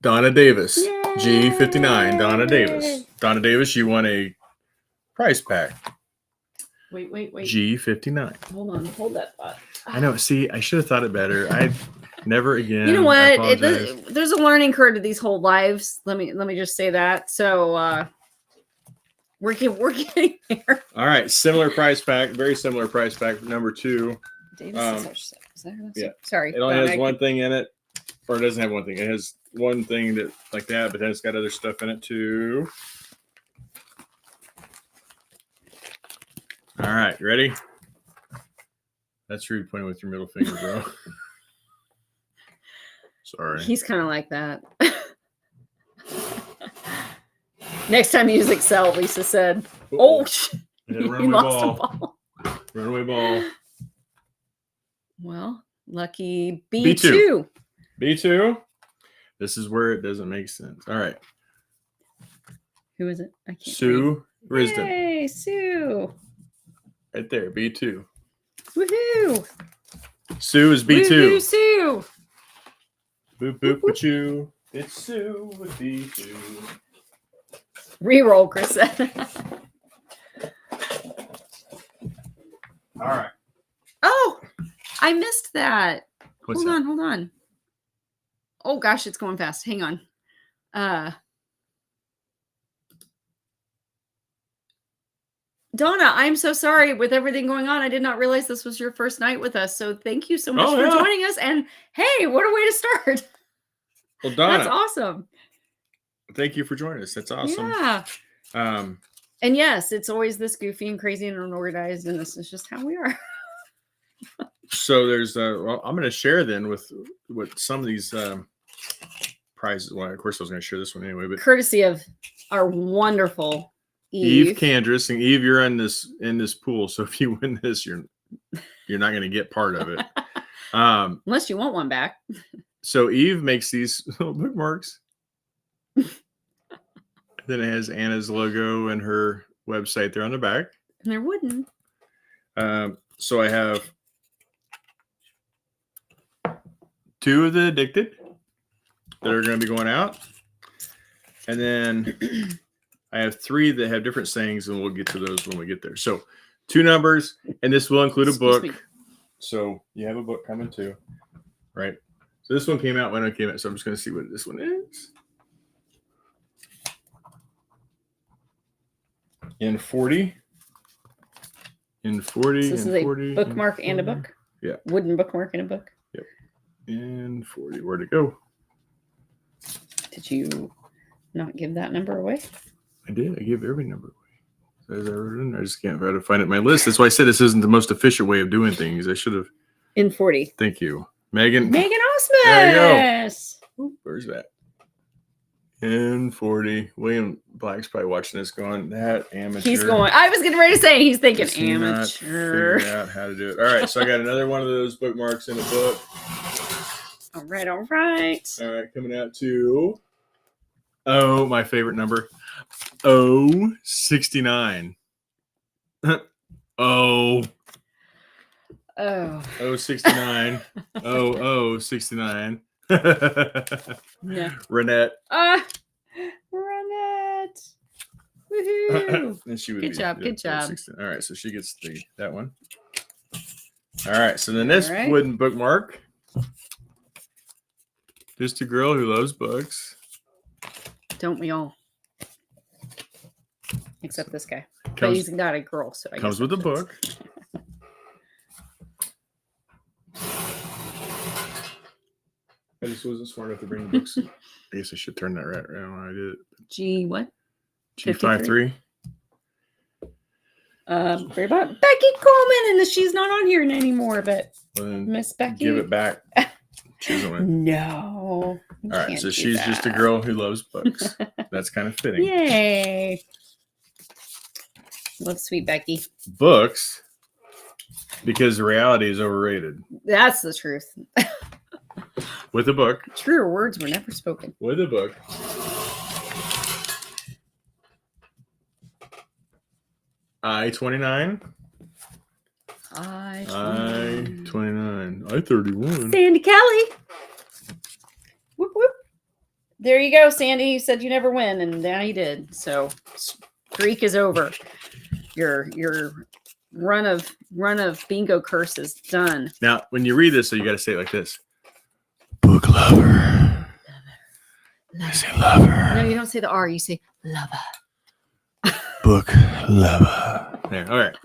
Donna Davis. Yay! G59. Donna Davis. Donna Davis, you won a prize pack. Wait. G59. Hold on. Hold that thought. I know. See, I should have thought it better. I never again. You know what? There's a learning curve to these whole lives. Let me just say that. So we're getting there. All right, similar price pack, very similar price pack. Number 2. Davis is that her? Yeah. Sorry. It only has one thing in it, or it doesn't have one thing. It has one thing that like that, but then it's got other stuff in it too. All right, ready? That's rude pointing with your middle finger, bro. Sorry. He's kind of like that. Next time you use Excel, Lisa said. Oh, he lost a ball. Runaway ball. Well, lucky B2. B2. This is where it doesn't make sense. All right. Who is it? I can't Sue Risden. Hey, Sue. Right there, B2. Woohoo. Sue is B2. Woohoo, Sue. Boop, boop, with you. It's Sue with B2. Reroll, Chris said. All right. Oh, I missed that. Hold on. Oh, gosh, it's going fast. Hang on. Donna, I'm so sorry with everything going on. I did not realize this was your first night with us. So thank you so much for joining us. And hey, what a way to start. Well, Donna. That's awesome. Thank you for joining us. That's awesome. Yeah. And yes, it's always this goofy and crazy and unorganized, and this is just how we are. So there's well, I'm going to share then with some of these prizes. Well, of course I was going to share this one anyway, but courtesy of our wonderful Eve Candris. And Eve, you're in this pool, so if you win this, you're not going to get part of it. Unless you want one back. So Eve makes these little bookmarks. Then it has Anna's logo and her website there on the back. And they're wooden. So I have 2 of the Addicted that are going to be going out. And then I have 3 that have different sayings, and we'll get to those when we get there. So 2 numbers, and this will include a book. So you have a book coming too, right? So this one came out when it came out. So I'm just going to see what this one is. In 40. So this is a bookmark and a book? Yeah. Wooden bookmark and a book? Yep. In 40. Where'd it go? Did you not give that number away? I did. I gave every number away. As I wrote it in, I just can't try to find it in my list. That's why I said this isn't the most efficient way of doing things. I should have. In 40. Thank you. Megan Osmus. There you go. Ooh, where's that? In 40. William Black's probably watching this going, that amateur. He's going. I was getting ready to say he's thinking amateur. Figure out how to do it. All right. So I got another one of those bookmarks in a book. All right. All right. All right. Coming out to, my favorite number. 69. 69. 69. Yeah. Renette. Renette. Woohoo. And she would Good job. 16. All right, so she gets that one. All right. So then this All right. wooden bookmark. Just a girl who loves books. Don't we all? Except this guy. But Comes, he's not a girl, so I comes guess with a that book. I just wasn't smart enough to bring books. I guess I should turn that right around when I did it. G what? G53. Very about Becky Coleman, and she's not on here anymore, but Well, Miss Becky. give it back. She doesn't win. No. All right, so she's just a girl who loves books. That's kind of fitting. Yay. Love sweet Becky. Books, because reality is overrated. That's the truth. With a book. Truer words were never spoken. With a book. I-29. I-29. I-31. Sandy Kelly. Whoop, whoop. There you go, Sandy. You said you never win, and now you did. So streak is over. Your run of bingo curse is done. Now, when you read this, so you got to say it like this. Book lover. I say lover. No, you don't say the R. You say lover. Book lover. There. All right.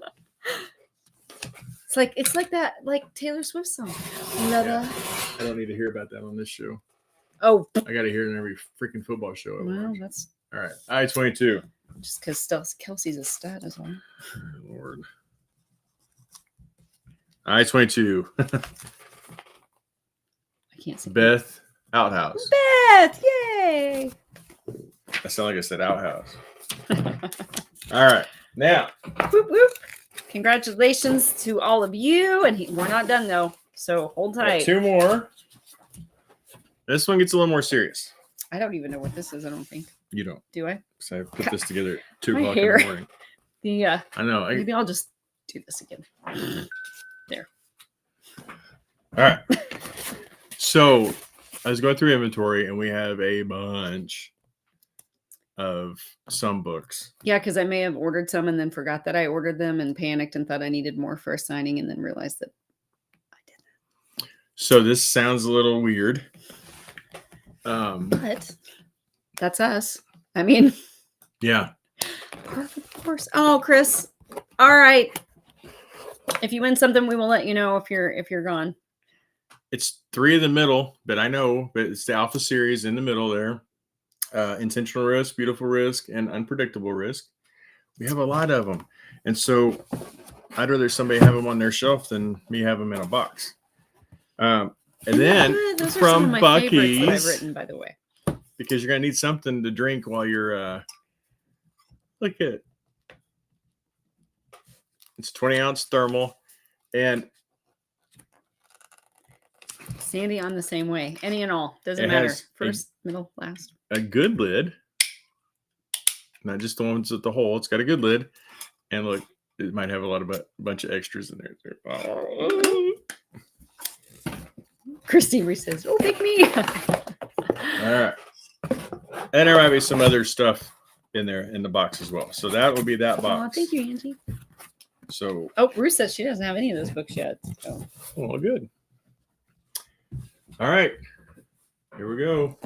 It's like that Taylor Swift song. Lover. Yeah. I don't need to hear about that on this show. Oh, I got to hear it in every freaking football show. Well, that's all right. I-22. Just because Kelsey's a stat as well. Lord. I-22. I can't see. Beth Outhouse. Beth, yay! I sound like I said outhouse. All right. Now. Whoop, whoop. Congratulations to all of you. And we're not done, though. So hold tight. Two more. This one gets a little more serious. I don't even know what this is, I don't think. You don't. Do I? Because I put this together at 2 My o'clock hair. in the morning. Yeah. I know. Maybe I'll just do this again. There. All right. So I was going through inventory and we have a bunch of some books. Yeah, because I may have ordered some and then forgot that I ordered them and panicked and thought I needed more for a signing and then realized that I didn't. So this sounds a little weird. But that's us. I mean, yeah. Of course. Oh, Chris. All right. If you win something, we will let you know if you're gone. It's 3 in the middle, but it's the Alpha series in the middle there. Intentional risk, beautiful risk, and unpredictable risk. We have a lot of them. And so I'd rather somebody have them on their shelf than me have them in a box. And then those from are some of my Buc-ee's, that I've written, by the way. Because you're going to need something to drink while you're, look at it. It's 20-ounce thermal. And Sandy on the same way. Any and all. Doesn't matter. First, middle, last. A good lid. Not just the ones with the hole. It's got a good lid. And look, it might have a bunch of extras in there. Oh. Christy says, "Oh, pick me." All right. And there might be some other stuff in there in the box as well. So that will be that box. Oh, thank you, Angie. So. Oh, Ruth says she doesn't have any of those books yet. So. Well, good. All right. Here we go.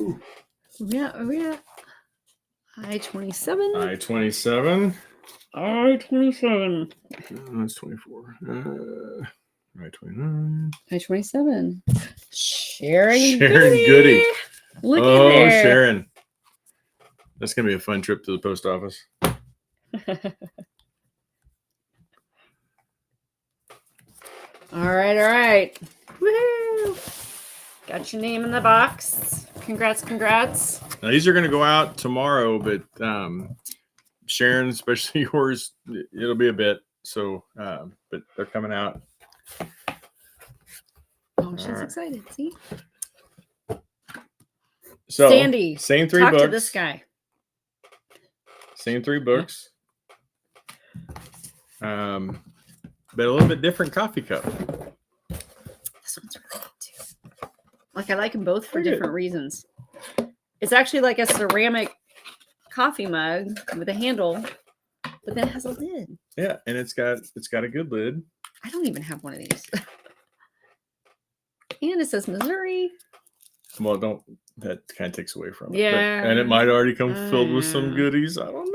Ooh. Yeah. I-27. I-27. I-27. That's 24. I-29. I-27. Sharon Goody. Look at there. Sharon. That's going to be a fun trip to the post office. All right. Woohoo. Got your name in the box. Congrats. Now, these are going to go out tomorrow, but Sharon, especially yours, it'll be a bit. So, but they're coming out. Oh, she's excited. See? So, Sandy, same 3 talk books. to this guy. Same 3 books. But a little bit different coffee cup. This one's really good too. Like I like them both for different reasons. It's actually like a ceramic coffee mug with a handle, but then it has a lid. Yeah, and it's got a good lid. I don't even have one of these. And it says Missouri. Well, that kind of takes away from it. Yeah. And it might already come filled with some goodies. I don't know.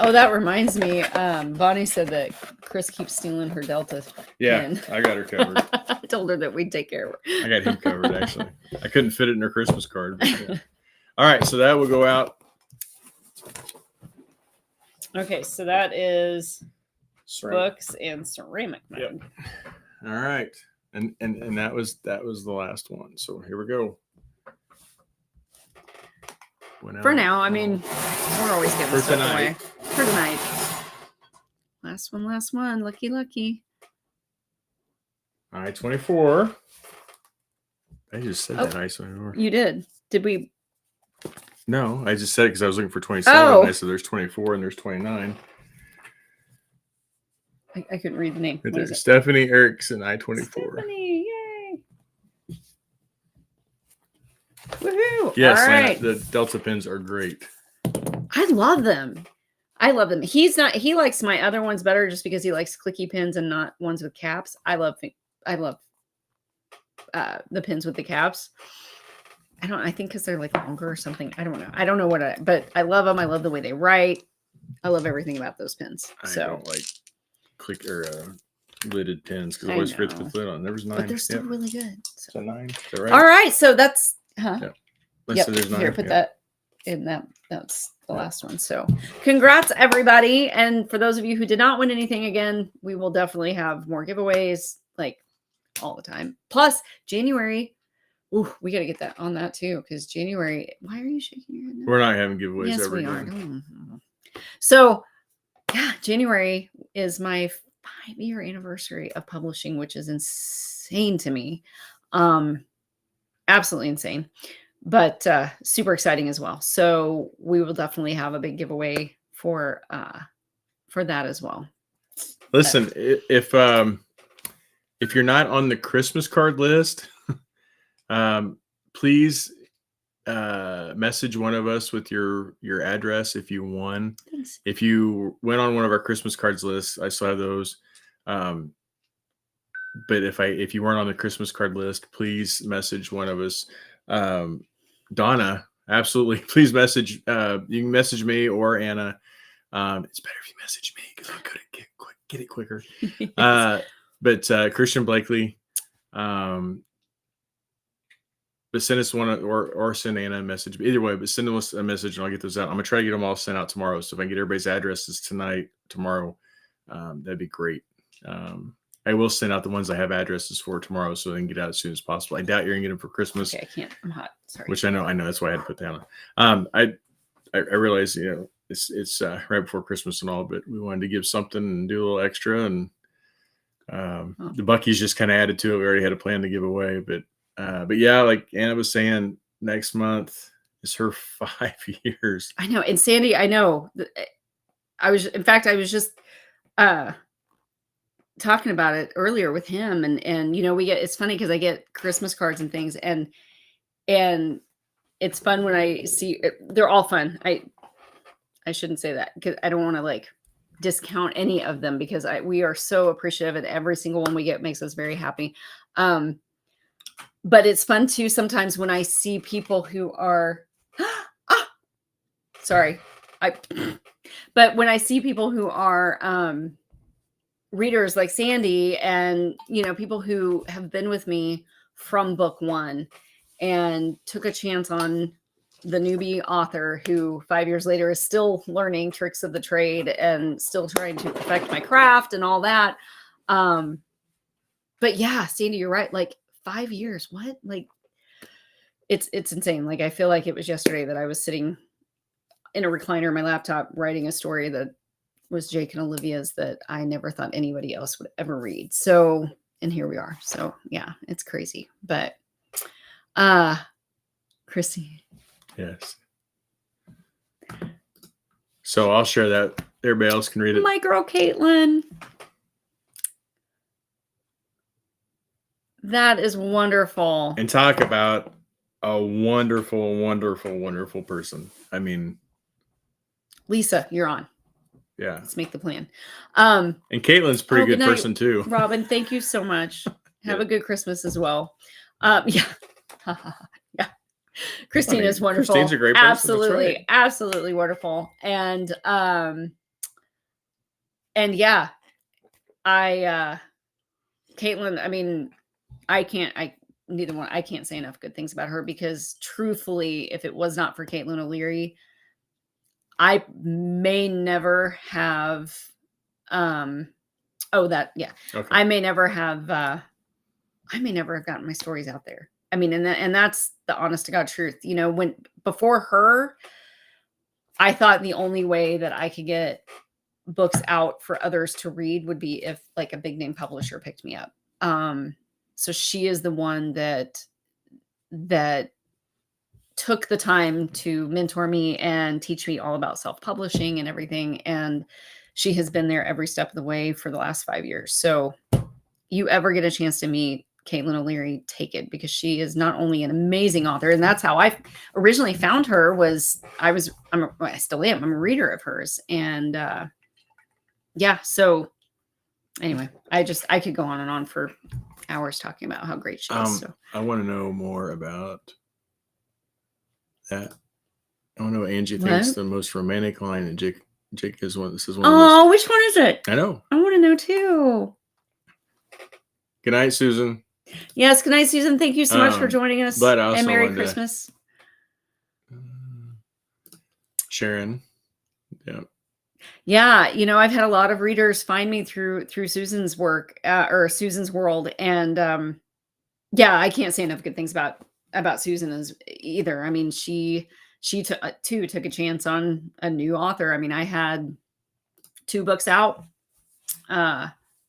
Oh, that reminds me. Bonnie said that Chris keeps stealing her Delta. Yeah, pin. I got her covered. I told her that we'd take care of her. I got him covered, actually. I couldn't fit it in her Christmas card. But yeah. All right, so that will go out. Okay, so that is Ceramic. books and ceramic mug. Yep. All right, and that was the last one. So here we go. For now, I mean, we're always giving stuff away. For tonight. Last one. Lucky. I-24. I just said that I-24. You did. Did we? No, I just said it because I was looking for 27. Oh. I said there's 24 and there's 29. I couldn't read the name. Right there. Stephanie Erickson, I-24. Stephanie, yay. Woohoo. Yes, all right. The Delta pins are great. I love them. He likes my other ones better just because he likes clicky pins and not ones with caps. I love the pins with the caps. I think because they're like longer or something. I don't know. But I love them. I love the way they write. I love everything about those pins. I don't like click or lidded pins because it always fits with lid on. There was 9. But they're still really good. So 9. Is that right? All right. So that's Yep. Yep. So there's 9. Here, put that in that. That's the last one. So congrats, everybody. And for those of you who did not win anything, again, we will definitely have more giveaways like all the time. Plus January. Ooh, we got to get that on that too. Because January, why are you shaking your head now? We're not having giveaways yes, ever we again. are. So yeah, January is my 5-year anniversary of publishing, which is insane to me. Absolutely insane, but super exciting as well. So we will definitely have a big giveaway for that as well. Listen, if you're not on the Christmas card list, please message one of us with your address if you won. Thanks. If you went on one of our Christmas cards lists, I still have those. But if you weren't on the Christmas card list, please message one of us. Donna, absolutely. Please message. You can message me or Anna. It's better if you message me because I'm good at get it quicker. Yes. But Christian Blakely, but send us one or send Anna a message. Either way, but send us a message and I'll get those out. I'm gonna try to get them all sent out tomorrow. So if I can get everybody's addresses tomorrow, that'd be great. I will send out the ones I have addresses for tomorrow so they can get out as soon as possible. I doubt you're gonna get them for Christmas. Okay, I can't. I'm hot. Sorry. Which I know. That's why I had to put that on. I realize, it's right before Christmas and all, but we wanted to give something and do a little extra. And the Bucky's just kind of added to it. We already had a plan to give away, but yeah, like Anna was saying, next month is her 5 years. I know. And Sandy, I know. I was just talking about it earlier with him, and it's funny because I get Christmas cards and things, and it's fun when I see they're all fun. I shouldn't say that because I don't want to discount any of them because we are so appreciative, and every single one we get makes us very happy. But it's fun too sometimes when I see people who are but when I see people who are readers like Sandy and people who have been with me from book 1 and took a chance on the newbie author who 5 years later is still learning tricks of the trade and still trying to perfect my craft and all that. But yeah, Sandy, you're right. 5 years, what? It's insane. I feel like it was yesterday that I was sitting in a recliner in my laptop writing a story that was Jake and Olivia's that I never thought anybody else would ever read. So, and here we are. So yeah, it's crazy. But Chrissy. Yes. So I'll share that. Everybody else can read it. My girl Caitlin. That is wonderful. And talk about a wonderful, wonderful, wonderful person. I mean, Lisa, you're on. Yeah. Let's make the plan. And Caitlin's a pretty good night, person too. Robin, thank you so much. Have a good Christmas as well. Yeah. Yeah. Christine is wonderful. Christine's a great person. Absolutely. Right. Absolutely wonderful. And yeah, Caitlin, I mean, I can't say enough good things about her, because truthfully, if it was not for Caitlin O'Leary, I may never have I may never have gotten my stories out there. I mean, and that's the honest to God truth. You know, when before her, I thought the only way that I could get books out for others to read would be if like a big name publisher picked me up. So she is the one that took the time to mentor me and teach me all about self-publishing and everything. And she has been there every step of the way for the last 5 years. So you ever get a chance to meet Caitlin O'Leary, take it, because she is not only an amazing author, and that's how I originally found her. I still am. I'm a reader of hers. And so anyway, I could go on and on for hours talking about how great she is. So I want to know more about that. I want to know what Angie thinks the most romantic line, and Jake is one. This is one. Oh, which one is it? I know. I want to know too. Good night, Susan. Yes, good night, Susan. Thank you so much for joining us. And Merry Christmas. Sharon. Yeah. Yeah, you know, I've had a lot of readers find me through Susan's work or Susan's world, and I can't say enough good things about Susan either. I mean, she took a chance on a new author. I mean, I had 2 books out.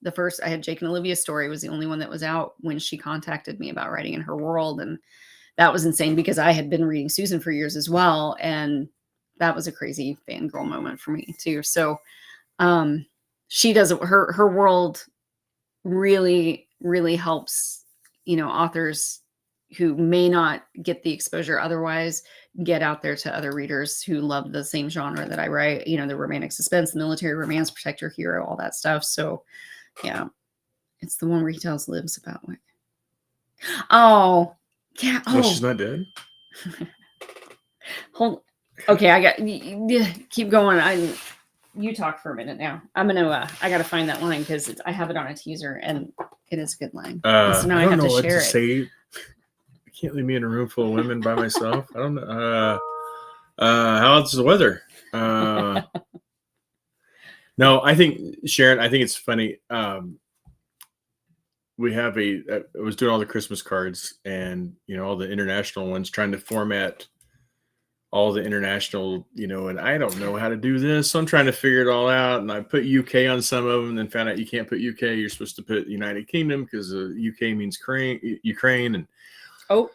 The first, I had Jake and Olivia's story, was the only one that was out when she contacted me about writing in her world, and that was insane because I had been reading Susan for years as well, and that was a crazy fangirl moment for me too. So she does her world really, really helps, you know, authors who may not get the exposure otherwise get out there to other readers who love the same genre that I write, you know, the romantic suspense, the military romance, protect your hero, all that stuff. So yeah, it's the one where he tells Livs about it. Oh, yeah. Oh, no, she's not dead. Hold. Okay, I got. Keep going. You talk for a minute now. I'm gonna. I gotta find that line because I have it on a teaser and it is a good line. So now I have to share it. Say. You can't leave me in a room full of women by myself. I don't know. How's the weather? No, I think Sharon. I think it's funny. We have I was doing all the Christmas cards and, you know, all the international ones, trying to format all the international, you know, and I don't know how to do this. So I'm trying to figure it all out. And I put UK on some of them and then found out you can't put UK. You're supposed to put United Kingdom because UK means Ukraine. And I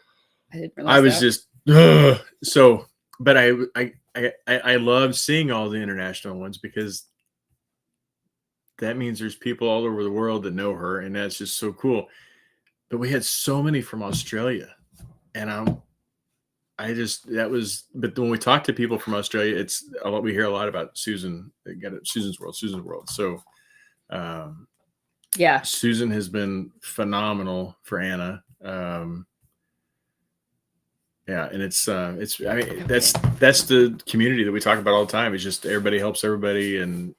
didn't realize I was just, so, but I love seeing all the international ones because that means there's people all over the world that know her, and that's just so cool. But we had so many from Australia, and but when we talk to people from Australia, it's a lot. We hear a lot about Susan. Susan's world. So, yeah, Susan has been phenomenal for Anna. Yeah, and it's I mean, that's the community that we talk about all the time. It's just everybody helps everybody, and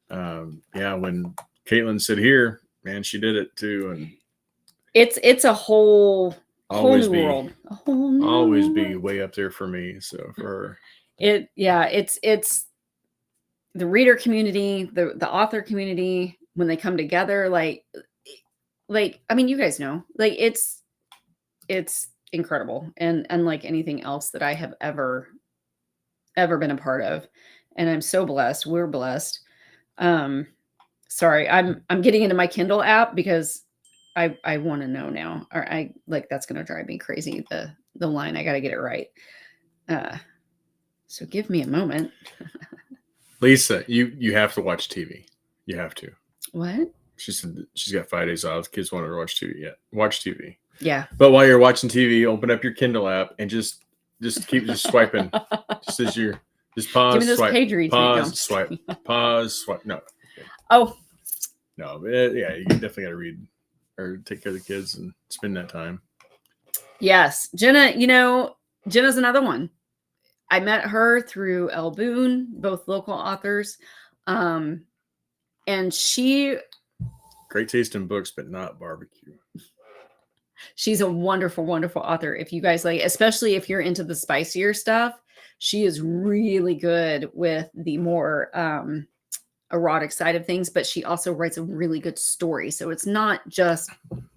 when Caitlin said here, man, she did it too, and it's a whole new world. Always be way up there for me. So for her, it's the reader community, the author community, when they come together, like I mean, you guys know, like it's incredible and unlike anything else that I have ever been a part of, and I'm so blessed. We're blessed. Sorry, I'm getting into my Kindle app because I want to know now, or that's going to drive me crazy. The line, I got to get it right. So give me a moment. Lisa, you have to watch TV. You have to. What? She said she's got 5 days off. Kids want her to watch TV. Yeah, watch TV. Yeah. But while you're watching TV, open up your Kindle app and just keep swiping. Just as you're just pause, give me those swipe, page reads. pause, swipe, pause, swipe. No. Oh. No, yeah, you definitely got to read or take care of the kids and spend that time. Yes, Jenna. Jenna's another one. I met her through Elle Boone, both local authors, and she. Great taste in books, but not barbecue. She's a wonderful, wonderful author. If you guys like, especially if you're into the spicier stuff, she is really good with the more erotic side of things, but she also writes a really good story. So it's not just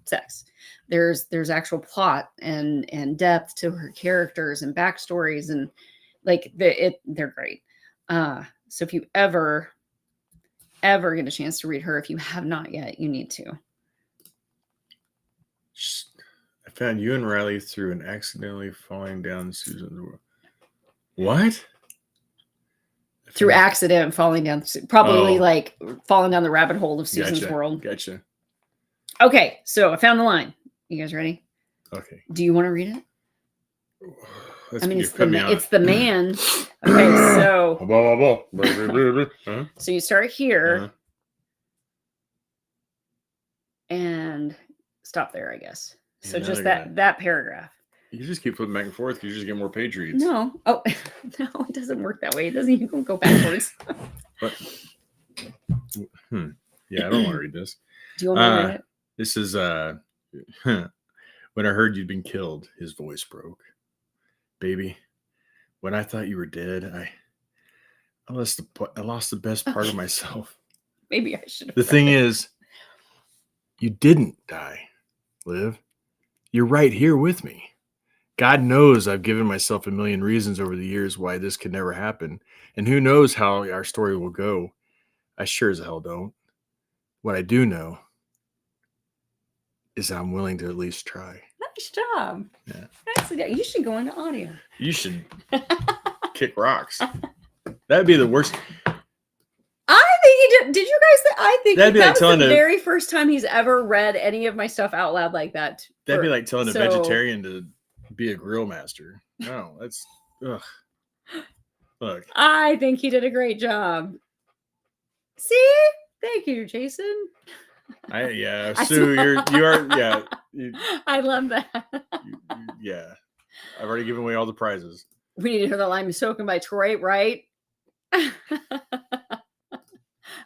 sex. There's actual plot and depth to her characters and backstories, and like they're great. So if you ever get a chance to read her, if you have not yet, you need to. I found you and Riley through an accidentally falling down Susan's world. What? Through accident falling down, probably like falling down the rabbit hole of Susan's world. Gotcha. Okay, so I found the line. You guys ready? Okay. Do you want to read it? It's the man. Okay, so so you start here and stop there, I guess. So yeah, just that paragraph. You just keep flipping back and forth. You just get more page reads. No. Oh, no, it doesn't work that way. It doesn't even go backwards. But, yeah, I don't want to read this. Do you want me to read it? This is when I heard you'd been killed, his voice broke. Baby, when I thought you were dead, I lost the best part of myself. Maybe I should have. The thing is, you didn't die, Liv. You're right here with me. God knows I've given myself a million reasons over the years why this could never happen. And who knows how our story will go. I sure as hell don't. What I do know is I'm willing to at least try. Nice job. Yeah. You should go into audio. You should kick rocks. That'd be the worst. I think he did. Did you guys? I think that'd be that like was the very first time he's ever read any of my stuff out loud like that. That'd be like telling a vegetarian to be a grill master. No, that's ugh. Look. I think he did a great job. See? Thank you, Jason. Sue, you are yeah. I love that. Yeah. I've already given away all the prizes. We need to hear that line spoken by Troy, right?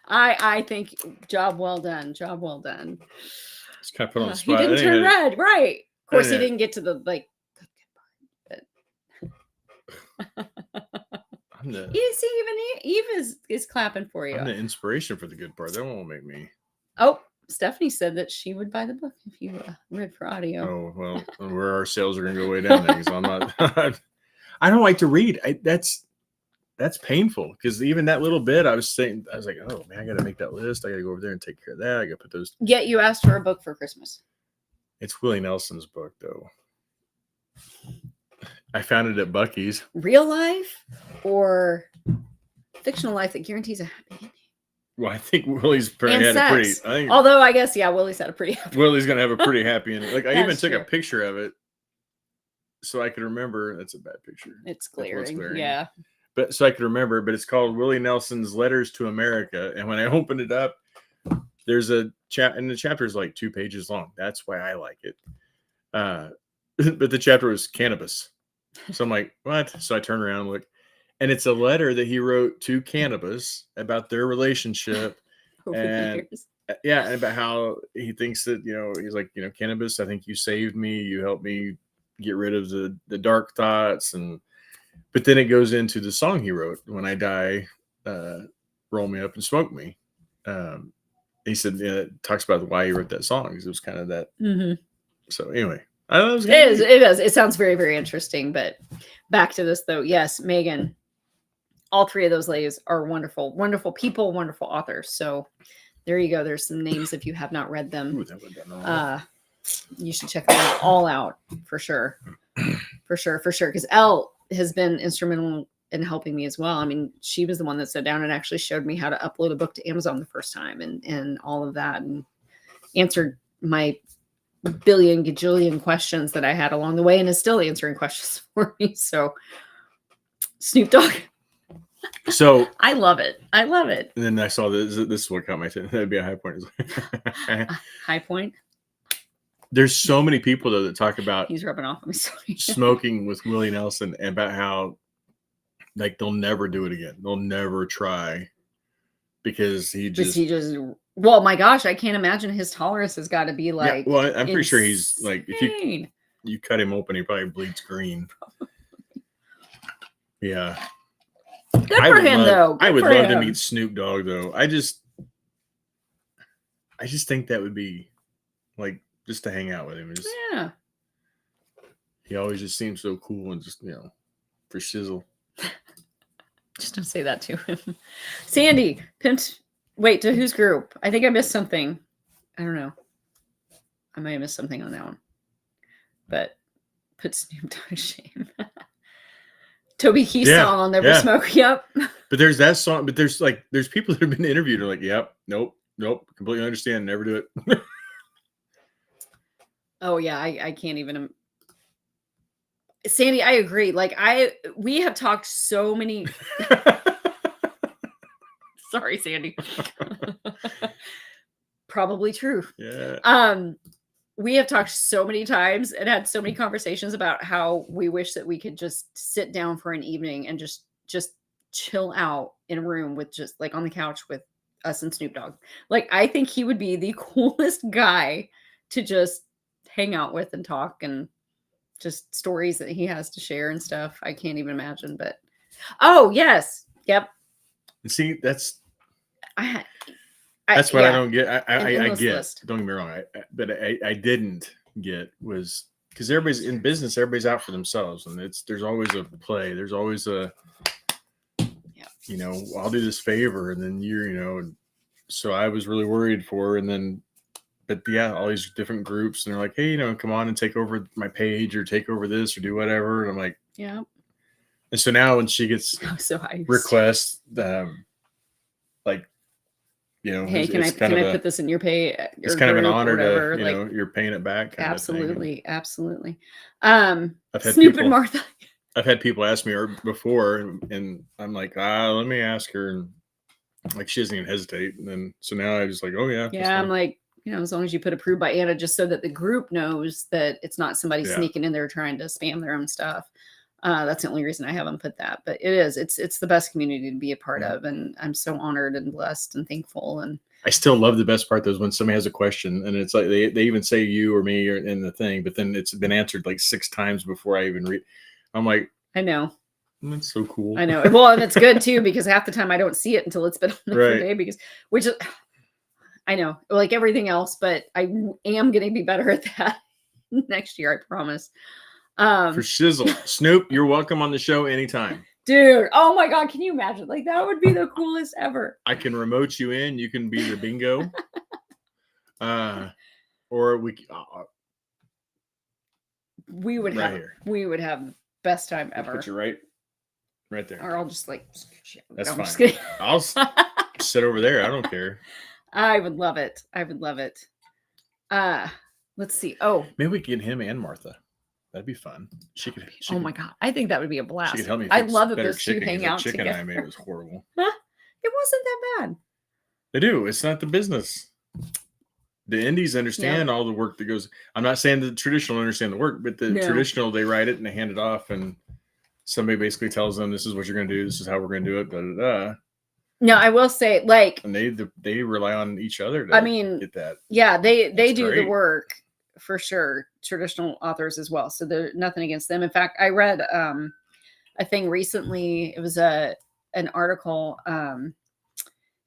I think job well done. Job well done. It's kind of put on the spot. He didn't turn red, right? Of course, he didn't get to the like. You see, even Eve is clapping for you. I'm the inspiration for the good part. That won't make me. Oh, Stephanie said that she would buy the book if you read for audio. Oh well, where our sales are going to go way down there because I'm not. I don't like to read. That's painful because even that little bit, I was like, oh man, I got to make that list. I got to go over there and take care of that. I got to put those. Yet you asked for a book for Christmas. It's Willie Nelson's book, though. I found it at Buc-ee's. Real life or fictional life that guarantees a happy ending? Well, I think Willie's had a pretty. Although I guess Willie's had a pretty happy. Willie's gonna have a pretty happy ending. Like I even took a picture of it so I could remember. That's a bad picture. It's glaring. Yeah. But so I could remember. But it's called Willie Nelson's Letters to America. And when I opened it up, there's a chat, and the chapter is like 2 pages long. That's why I like it. But the chapter was cannabis. So I'm like, what? So I turn around and look, and it's a letter that he wrote to cannabis about their relationship. And and about how he thinks that, he's like, cannabis, I think you saved me. You helped me get rid of the dark thoughts. But then it goes into the song he wrote, When I Die, Roll Me Up and Smoke Me. He said, it talks about why he wrote that song. Because it was kind of that. Mm-hmm. So anyway. It does. It sounds very, very interesting. But back to this, though. Yes, Megan. All 3 of those ladies are wonderful, wonderful people, wonderful authors. So there you go. There's some names if you have not read them. Ooh, you should check them all out for sure. For sure. Because Elle has been instrumental and helping me as well. I mean, she was the one that sat down and actually showed me how to upload a book to Amazon the first time and all of that, and answered my billion gajillion questions that I had along the way, and is still answering questions for me. So Snoop Dogg. So I love it. I love it. And then I saw this is what caught my attention. That'd be a high point. High point. There's so many people though that talk about He's rubbing off on me. Sorry. Smoking with Willie Nelson, and about how like they'll never do it again. They'll never try because he just well, my gosh, I can't imagine his tolerance has got to be like. Yeah, well, I'm pretty sure he's like, if you cut him open, he probably bleeds green. Yeah. Good for him, though. I would love to meet Snoop Dogg, though. I just think that would be like just to hang out with him. Yeah. He always just seems so cool and just, for shizzle. Just don't say that to him. Sandy, wait, to whose group? I think I missed something. I don't know. I might have missed something on that one. But put Snoop Dogg to shame. Toby Keith's song, I'll Never Smoke. Yep. But there's that song, but there's people that have been interviewed and are like, yep, nope, completely understand, never do it. Oh yeah, I can't even. Sandy, I agree. Like we have talked so many. Sorry, Sandy. Probably true. Yeah. We have talked so many times and had so many conversations about how we wish that we could just sit down for an evening and just chill out in a room with just like on the couch with us and Snoop Dogg. Like, I think he would be the coolest guy to just hang out with and talk, and just stories that he has to share and stuff. I can't even imagine, but oh yes. Yep. See, that's what yeah. I don't get. I get. List. Don't get me wrong. But I didn't get was because everybody's in business. Everybody's out for themselves, and there's always a play. There's always a, I'll do this favor, and then and so I was really worried for her, and then, but yeah, all these different groups, and they're like, hey, come on and take over my page or take over this or do whatever, and I'm like, yeah. And so now when she gets requests, like. Hey, can I put this in your pay? It's kind of an honor to, you're paying it back. Absolutely. Absolutely. I've had Snoop and Martha. I've had people ask me before, and I'm like, let me ask her. And like, she doesn't even hesitate. And then, so now I just like, oh yeah. Yeah. I'm like, as long as you put approved by Anna, just so that the group knows that it's not somebody sneaking in there trying to spam their own stuff. That's the only reason I haven't put that, but it's the best community to be a part of. And I'm so honored and blessed and thankful. And I still love the best part though is when somebody has a question and it's like, they even say you or me or in the thing, but then it's been answered like 6 times before I even read. I'm like, I know. That's so cool. I know. Well, and it's good too, because half the time I don't see it until it's been on there for a day, which is, I know, like everything else, but I am going to be better at that next year. I promise. For shizzle. Snoop, you're welcome on the show anytime. Dude, oh my God, can you imagine? Like, that would be the coolest ever. I can remote you in. You can be the bingo. Or we would have best time ever. Put you right there. Or I'll just like, that's fine. I'll sit over there. I don't care. I would love it. Let's see. Oh, maybe we can get him and Martha. That'd be fun. She could. Oh my God, I think that would be a blast. She could help me. I love that those two hang out together. Chicken I made was horrible. It wasn't that bad. They do. It's not the business. The indies understand all the work that goes. I'm not saying the traditional understand the work, but the traditional, they write it and they hand it off, and somebody basically tells them, "This is what you're going to do. This is how we're going to do it." Da, da, da. No, I will say, like, and they rely on each other to get that. Yeah, they do the work for sure. Traditional authors as well. So there's nothing against them. In fact, I read a thing recently. It was an article, an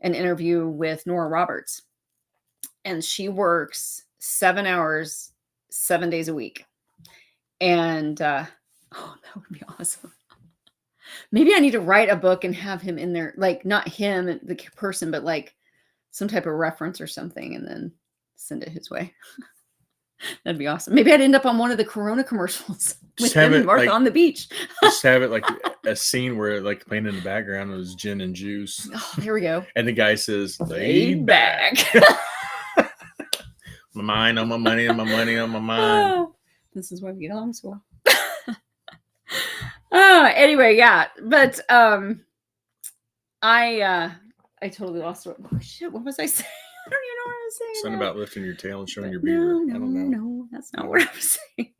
interview with Nora Roberts, and she works 7 hours, 7 days a week. And that would be awesome. Maybe I need to write a book and have him in there, like not him, the person, but like some type of reference or something, and then send it his way. That'd be awesome. Maybe I'd end up on one of the Corona commercials with him and Martha on the beach. Just have it like a scene where like playing in the background was gin and juice. Oh, there we go. And the guy says, Laid back. My mind on my money and my money on my mind. Oh, this is why we get along so well. Oh, anyway, yeah. But I totally lost it. Oh shit, what was I saying? I don't even know what I was saying. Something about lifting your tail and showing your No, beaver. no, I don't know. no, that's not what I was saying.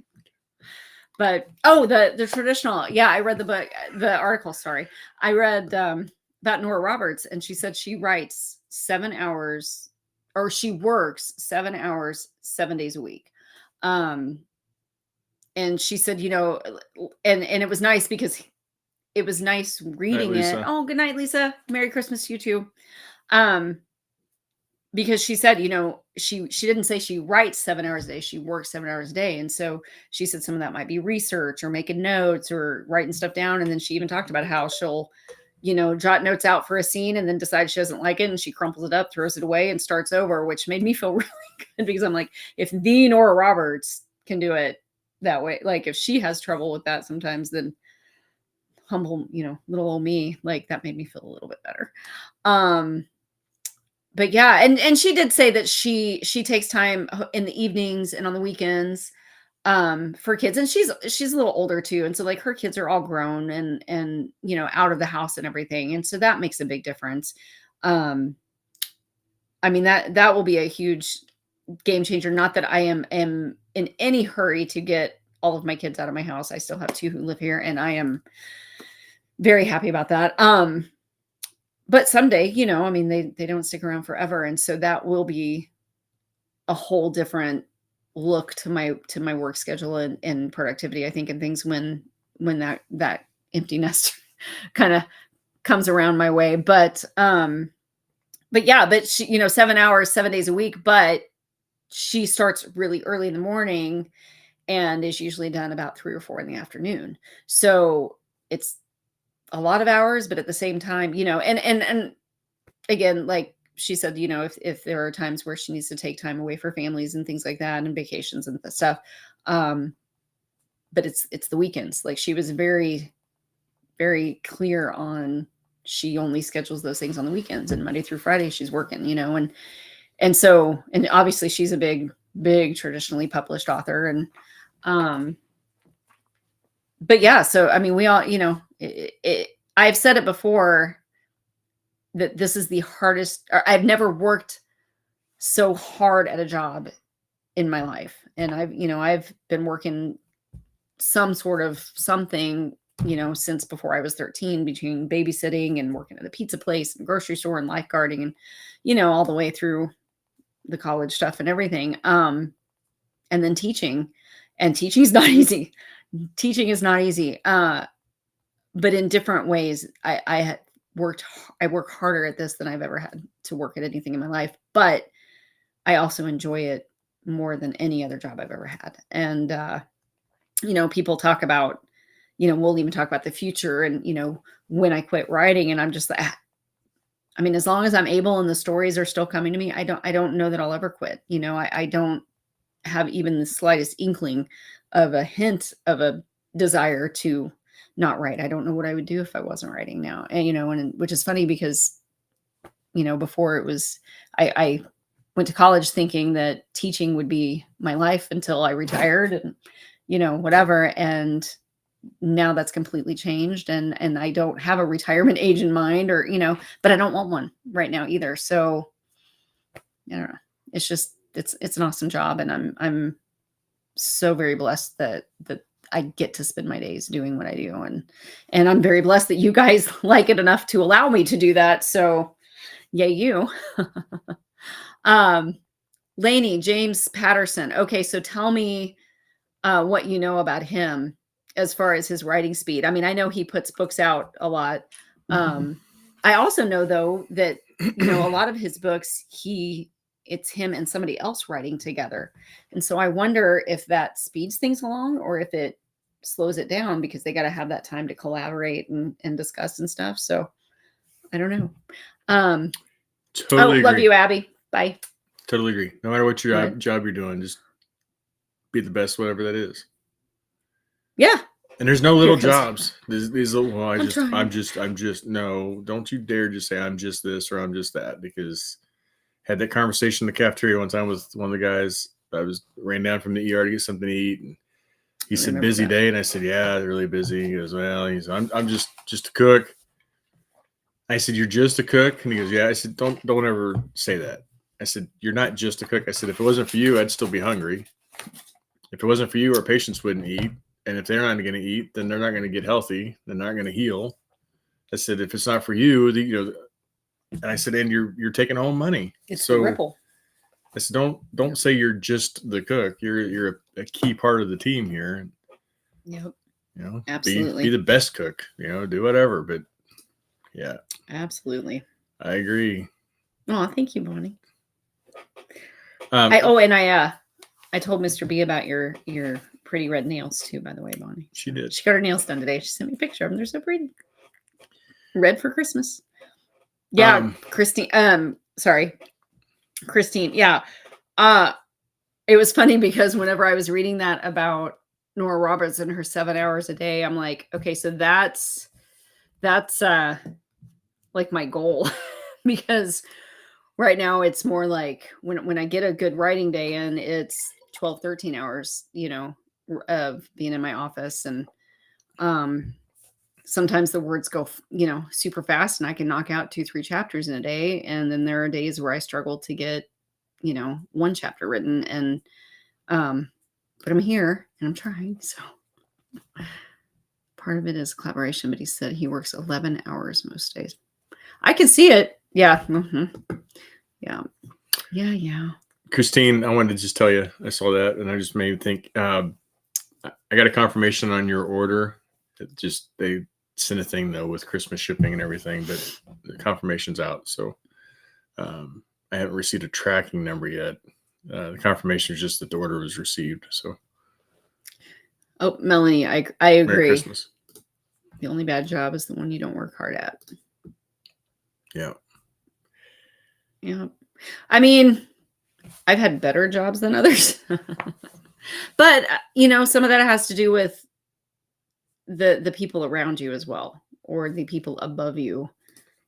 But the traditional, yeah, I read the article, sorry. I read about Nora Roberts, and she said she writes 7 hours, or she works 7 hours 7 days a week. And she said, you know, and it was nice because it was nice reading it. Oh, good night, Lisa. Merry Christmas to you too. Because she said, you know, she didn't say she writes 7 hours a day. She works 7 hours a day. And so she said some of that might be research or making notes or writing stuff down. And then she even talked about how she'll, you know, jot notes out for a scene and then decide she doesn't like it. And she crumples it up, throws it away, and starts over, which made me feel really good because I'm like, if the Nora Roberts can do it that way, like if she has trouble with that sometimes, then humble, you know, little old me, like that made me feel a little bit better. But yeah, and she did say that she takes time in the evenings and on the weekends for kids, and she's a little older too, and so like her kids are all grown and you know, out of the house and everything, and so that makes a big difference. I mean, that will be a huge game changer. Not that I am in any hurry to get all of my kids out of my house. I still have 2 who live here, and I am very happy about that. But someday, you know, I mean, they don't stick around forever. And so that will be a whole different look to my work schedule and productivity, I think, and things when that empty nest kind of comes around my way. But yeah, but she, you know, 7 hours, 7 days a week, but she starts really early in the morning and is usually done about 3 or 4 in the afternoon. So it's a lot of hours, but at the same time, you know, and again, like she said, you know, if there are times where she needs to take time away for families and things like that and vacations and stuff. But it's the weekends. Like she was very, very clear on, she only schedules those things on the weekends, and Monday through Friday she's working, you know, and so, and obviously she's a big traditionally published author. And, but yeah, so, I mean, we all, you know, I've said it before that this is the hardest, or I've never worked so hard at a job in my life. And I've been working some sort of something, you know, since before I was 13, between babysitting and working at a pizza place and grocery store and lifeguarding and, you know, all the way through the college stuff and everything. And then teaching, and teaching is not easy. Teaching is not easy. But in different ways, I work harder at this than I've ever had to work at anything in my life, but I also enjoy it more than any other job I've ever had. And, you know, people talk about, you know, we'll even talk about the future and, you know, when I quit writing, and I'm just like, I mean, as long as I'm able and the stories are still coming to me, I don't know that I'll ever quit. You know, I don't have even the slightest inkling of a hint of a desire to not write. I don't know what I would do if I wasn't writing now. And, you know, and which is funny because, you know, before it was, I went to college thinking that teaching would be my life until I retired and, you know, whatever. And now that's completely changed. And I don't have a retirement age in mind, or, you know, but I don't want one right now either. So I don't know. It's just, it's an awesome job. And I'm so very blessed that I get to spend my days doing what I do. And I'm very blessed that you guys like it enough to allow me to do that. So yay, you. Lainey, James Patterson. Okay. So tell me what you know about him as far as his writing speed. I mean, I know he puts books out a lot. I also know though that, you know, a lot of his books, it's him and somebody else writing together. And so I wonder if that speeds things along or if it slows it down because they got to have that time to collaborate and discuss and stuff. So I don't know. Totally love agree. you, Abby. Bye. Totally agree. No matter what your job you're doing, just be the best, whatever that is. Yeah. And there's no little Here comes- jobs. These little, well, I'm trying. I'm just, no, don't you dare just say I'm just this or I'm just that, because had that conversation in the cafeteria one time with one of the guys. Ran down from the ER to get something to eat, and he said, busy that. day. And I said, yeah, really busy. He goes, well, I'm just a cook. I said, you're just a cook? And he goes, yeah. I said, don't ever say that. I said, you're not just a cook. I said, if it wasn't for you, I'd still be hungry. If it wasn't for you, our patients wouldn't eat. And if they're not going to eat, then they're not going to get healthy. They're not going to heal. I said, if it's not for you, and I said, and you're taking home money. It's the ripple. I said, don't say you're just the cook. You're a key part of the team here. Yep. Absolutely. Be the best cook. Do whatever. But yeah, absolutely. I agree. Oh, thank you, Bonnie. I told Mr. B about your pretty red nails too, by the way, Bonnie. She did. She got her nails done today. She sent me a picture of them. They're so pretty. Red for Christmas. Yeah, Christine. Christine. Yeah. It was funny because whenever I was reading that about Nora Roberts and her 7 hours a day, I'm like, okay, so that's like my goal because right now it's more like when I get a good writing day in, it's 12, 13 hours, of being in my office. And sometimes the words go, super fast and I can knock out 2-3 chapters in a day. And then there are days where I struggle to get, 1 chapter written. And, but I'm here and I'm trying. So part of it is collaboration, but he said he works 11 hours most days. I can see it. Yeah. Mm-hmm. Yeah. Christine, I wanted to just tell you, I saw that and I just made me think, I got a confirmation on your order. They sent a thing though with Christmas shipping and everything, but the confirmation's out. So I haven't received a tracking number yet. The confirmation is just that the order was received. So. Oh, Melanie, I agree. Merry Christmas. The only bad job is the one you don't work hard at. Yeah. Yeah. I mean, I've had better jobs than others. But, some of that has to do with the people around you as well, or the people above you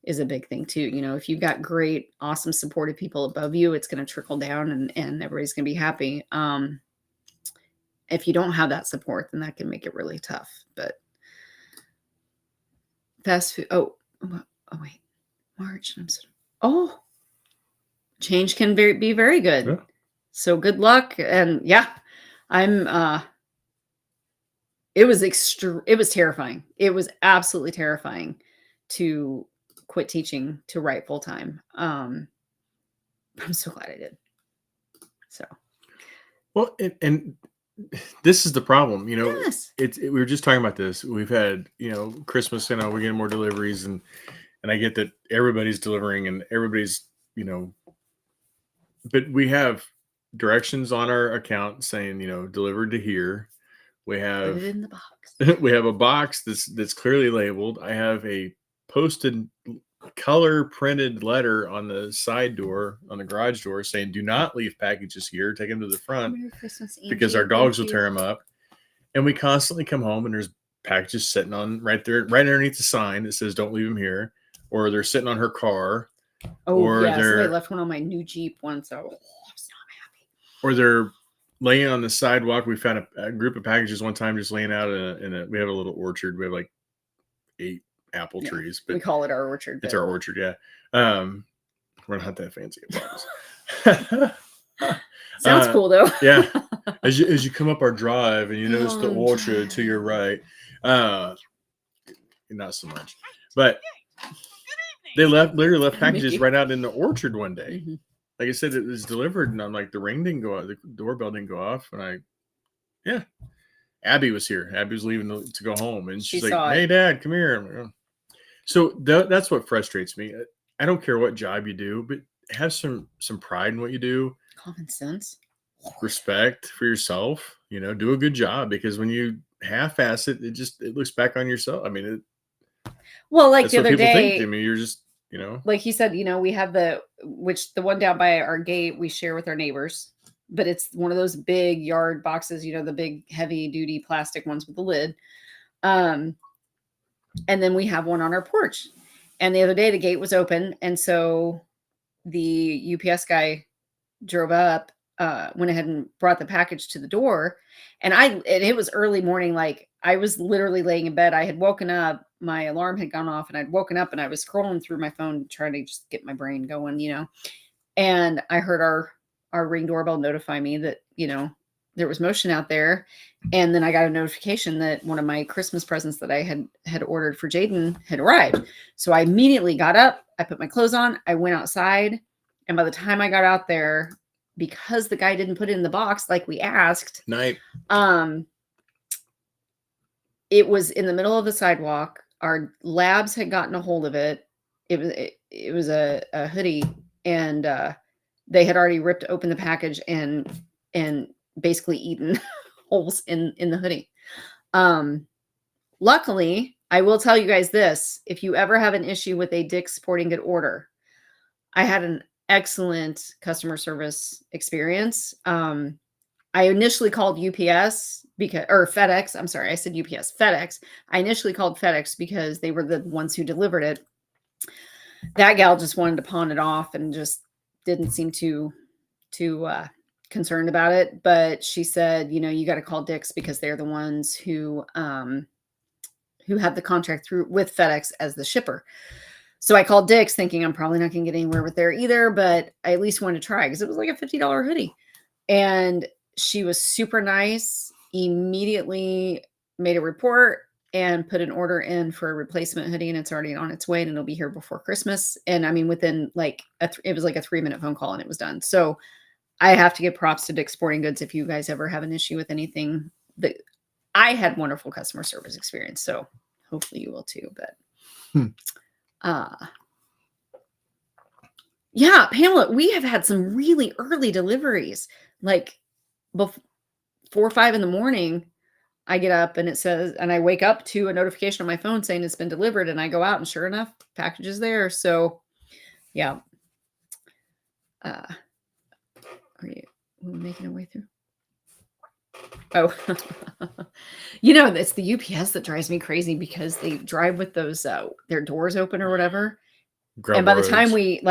is a big thing too. If you've got great, awesome, supportive people above you, it's going to trickle down and everybody's going to be happy. If you don't have that support, then that can make it really tough. But fast food. Oh wait, March. Change can be very good. Yeah. So good luck. And yeah, it was terrifying. It was absolutely terrifying to quit teaching to write full time. I'm so glad I did. So. Well, and this is the problem, Yes. we were just talking about this. We've had, Christmas, we're getting more deliveries and I get that everybody's delivering and everybody's, but we have directions on our account saying, delivered to here. We have put it in the box. We have a box that's clearly labeled. I have a posted color printed letter on the side door, on the garage door, saying, do not leave packages here. Take them to the front because our dogs will tear them up. And we constantly come home and there's packages sitting on right there, right underneath the sign that says, don't leave them here. Or they're sitting on her car. Oh, yeah. Somebody left one on my new Jeep once. So I was not happy. Or they're laying on the sidewalk. We found a group of packages one time just laying out we have a little orchard. We have like 8 apple trees, but we call it our orchard. It's our orchard. Yeah. We're not that fancy at Sounds cool though. Yeah. As you come up our drive and you notice the orchard to your right, not so much, but they literally left packages right out in the orchard one day. Mm-hmm. Like I said, it was delivered and I'm like, the ring didn't go off. The doorbell didn't go off. And Abby was here. Abby was leaving to go home. And she's like, hey, Dad, come here. Like, oh. So that's what frustrates me. I don't care what job you do, but have some pride in what you do. Common sense. Respect for yourself. Do a good job, because when you half-ass it, it looks back on yourself. I mean, like the other day, you're just, like he said, we have the one down by our gate we share with our neighbors, but it's one of those big yard boxes, the big heavy duty plastic ones with the lid. And then we have one on our porch. And the other day the gate was open. And so the UPS guy drove up, went ahead and brought the package to the door. And it was early morning. Like I was literally laying in bed. I had woken up, my alarm had gone off and I'd woken up and I was scrolling through my phone, trying to just get my brain going, and I heard our Ring doorbell notify me that, there was motion out there. And then I got a notification that one of my Christmas presents that I had ordered for Jaden had arrived. So I immediately got up, I put my clothes on, I went outside. And by the time I got out there, because the guy didn't put it in the box like we asked, it was in the middle of the sidewalk. Our labs had gotten a hold of it. It was a hoodie, and they had already ripped open the package and basically eaten holes in the hoodie. Luckily, I will tell you guys this: if you ever have an issue with a Dick's Sporting Good order, I had an excellent customer service experience. I initially called UPS or FedEx. I'm sorry, I said UPS, FedEx. I initially called FedEx because they were the ones who delivered it. That gal just wanted to pawn it off and just didn't seem too concerned about it. But she said, you got to call Dick's because they're the ones who have the contract with FedEx as the shipper. So I called Dick's thinking I'm probably not going to get anywhere with there either, but I at least wanted to try because it was like a $50 hoodie. And she was super nice, immediately made a report and put an order in for a replacement hoodie, and it's already on its way and it'll be here before Christmas. And I mean, within it was like a 3-minute phone call and it was done. So I have to give props to Dick's Sporting Goods. If you guys ever have an issue with anything, I had wonderful customer service experience. So hopefully you will too, but yeah, Pamela, we have had some really early deliveries, like before 4 or 5 in the morning. I get up and it says, and I wake up to a notification on my phone saying it's been delivered, and I go out and sure enough, package is there. So yeah. Are you making our way through? Oh, it's the UPS that drives me crazy because they drive with those, their doors open or whatever. And by the time we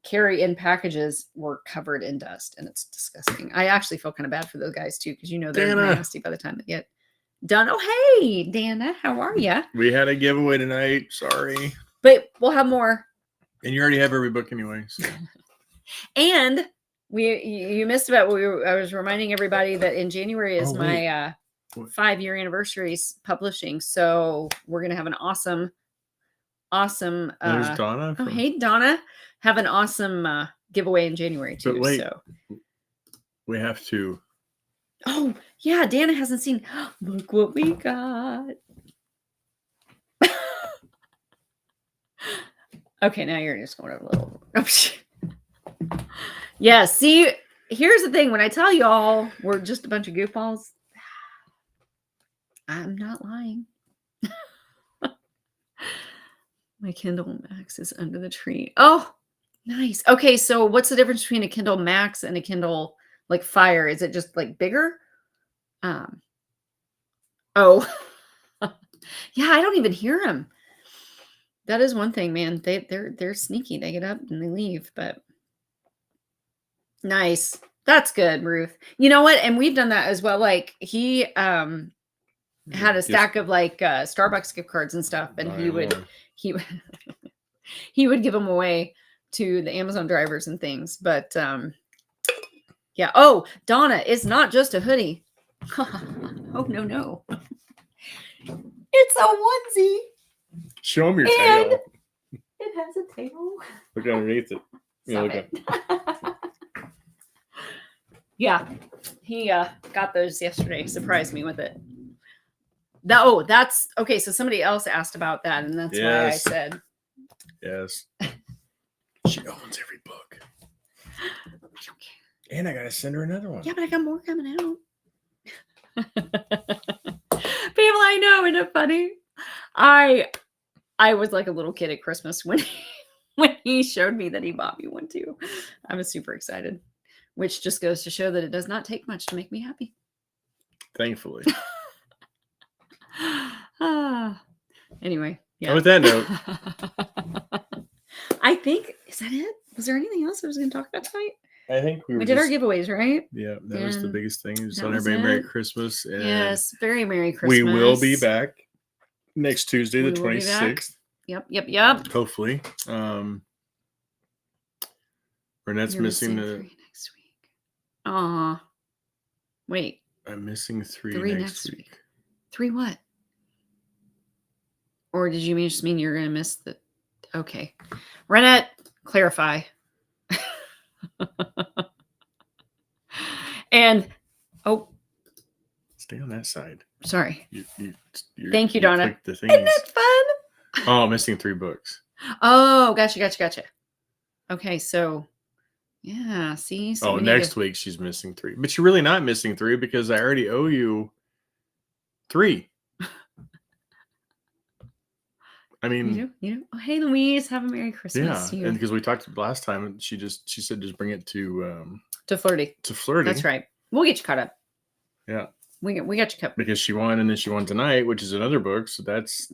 carry in packages, we're covered in dust and it's disgusting. I actually feel kind of bad for those guys too, because they're nasty by the time they get done. Oh, hey, Dana, how are you? We had a giveaway tonight. Sorry. But we'll have more. And you already have every book anyway. So. And you missed about I was reminding everybody that in January is my 5-year anniversary publishing. So we're going to have an awesome. There's Donna. Oh, hey, Donna. Have an awesome giveaway in January too. But wait, so we have to. Oh, yeah. Dana hasn't seen. Look what we got. Okay, now you're just going over a little. Yeah, see, here's the thing. When I tell y'all we're just a bunch of goofballs, I'm not lying. My Kindle Max is under the tree. Oh, nice. Okay, so what's the difference between a Kindle Max and a Kindle Fire? Is it just bigger? Oh, yeah, I don't even hear them. That is one thing, man. They're sneaky. They get up and they leave, but nice. That's good, Ruth. You know what? And we've done that as well. He had a stack of Starbucks gift cards and stuff, and he would give them away to the Amazon drivers and things. But yeah. Oh, Donna, it's not just a hoodie. Oh no. It's a onesie. Show them your tail. It has a tail. Look underneath it. Yeah, he got those yesterday. Surprised me with it. That's okay. So somebody else asked about that, and that's why I said yes. She owns every book. I don't care. And I gotta send her another one. Yeah, but I got more coming out. People, I know, isn't it funny? I was like a little kid at Christmas when he showed me that he bought me one too. I was super excited, which just goes to show that it does not take much to make me happy. Thankfully. Anyway, yeah. And with that note, I think, is that it? Was there anything else I was going to talk about tonight? I think We did our giveaways, right? Yeah, that was the And biggest thing. Just that telling was everybody Merry it. Christmas. And Yes, very Merry Christmas. we will be back next Tuesday, the We will be back. 26th. Yep. Hopefully. Renette's You're missing 3 next week. Aw. Wait. I'm missing 3 3 next week. 3 what? Or did you just mean you're going to miss the... Okay. Renette, clarify. And, stay on that side. Sorry. You're, Thank you, Donna. The Isn't that fun? Oh, I'm missing 3 books. Oh, gotcha. Okay, so... Yeah, see? So next week she's missing 3. But you're really not missing 3 because I already owe you 3. I mean, you do? Oh, hey, Louise, have a Merry Christmas. Yeah, and because we talked last time, and she said just bring it to Flirty. To Flirty. That's right. We'll get you caught up. Yeah, we got you covered because she won, and then she won tonight, which is another book. So that's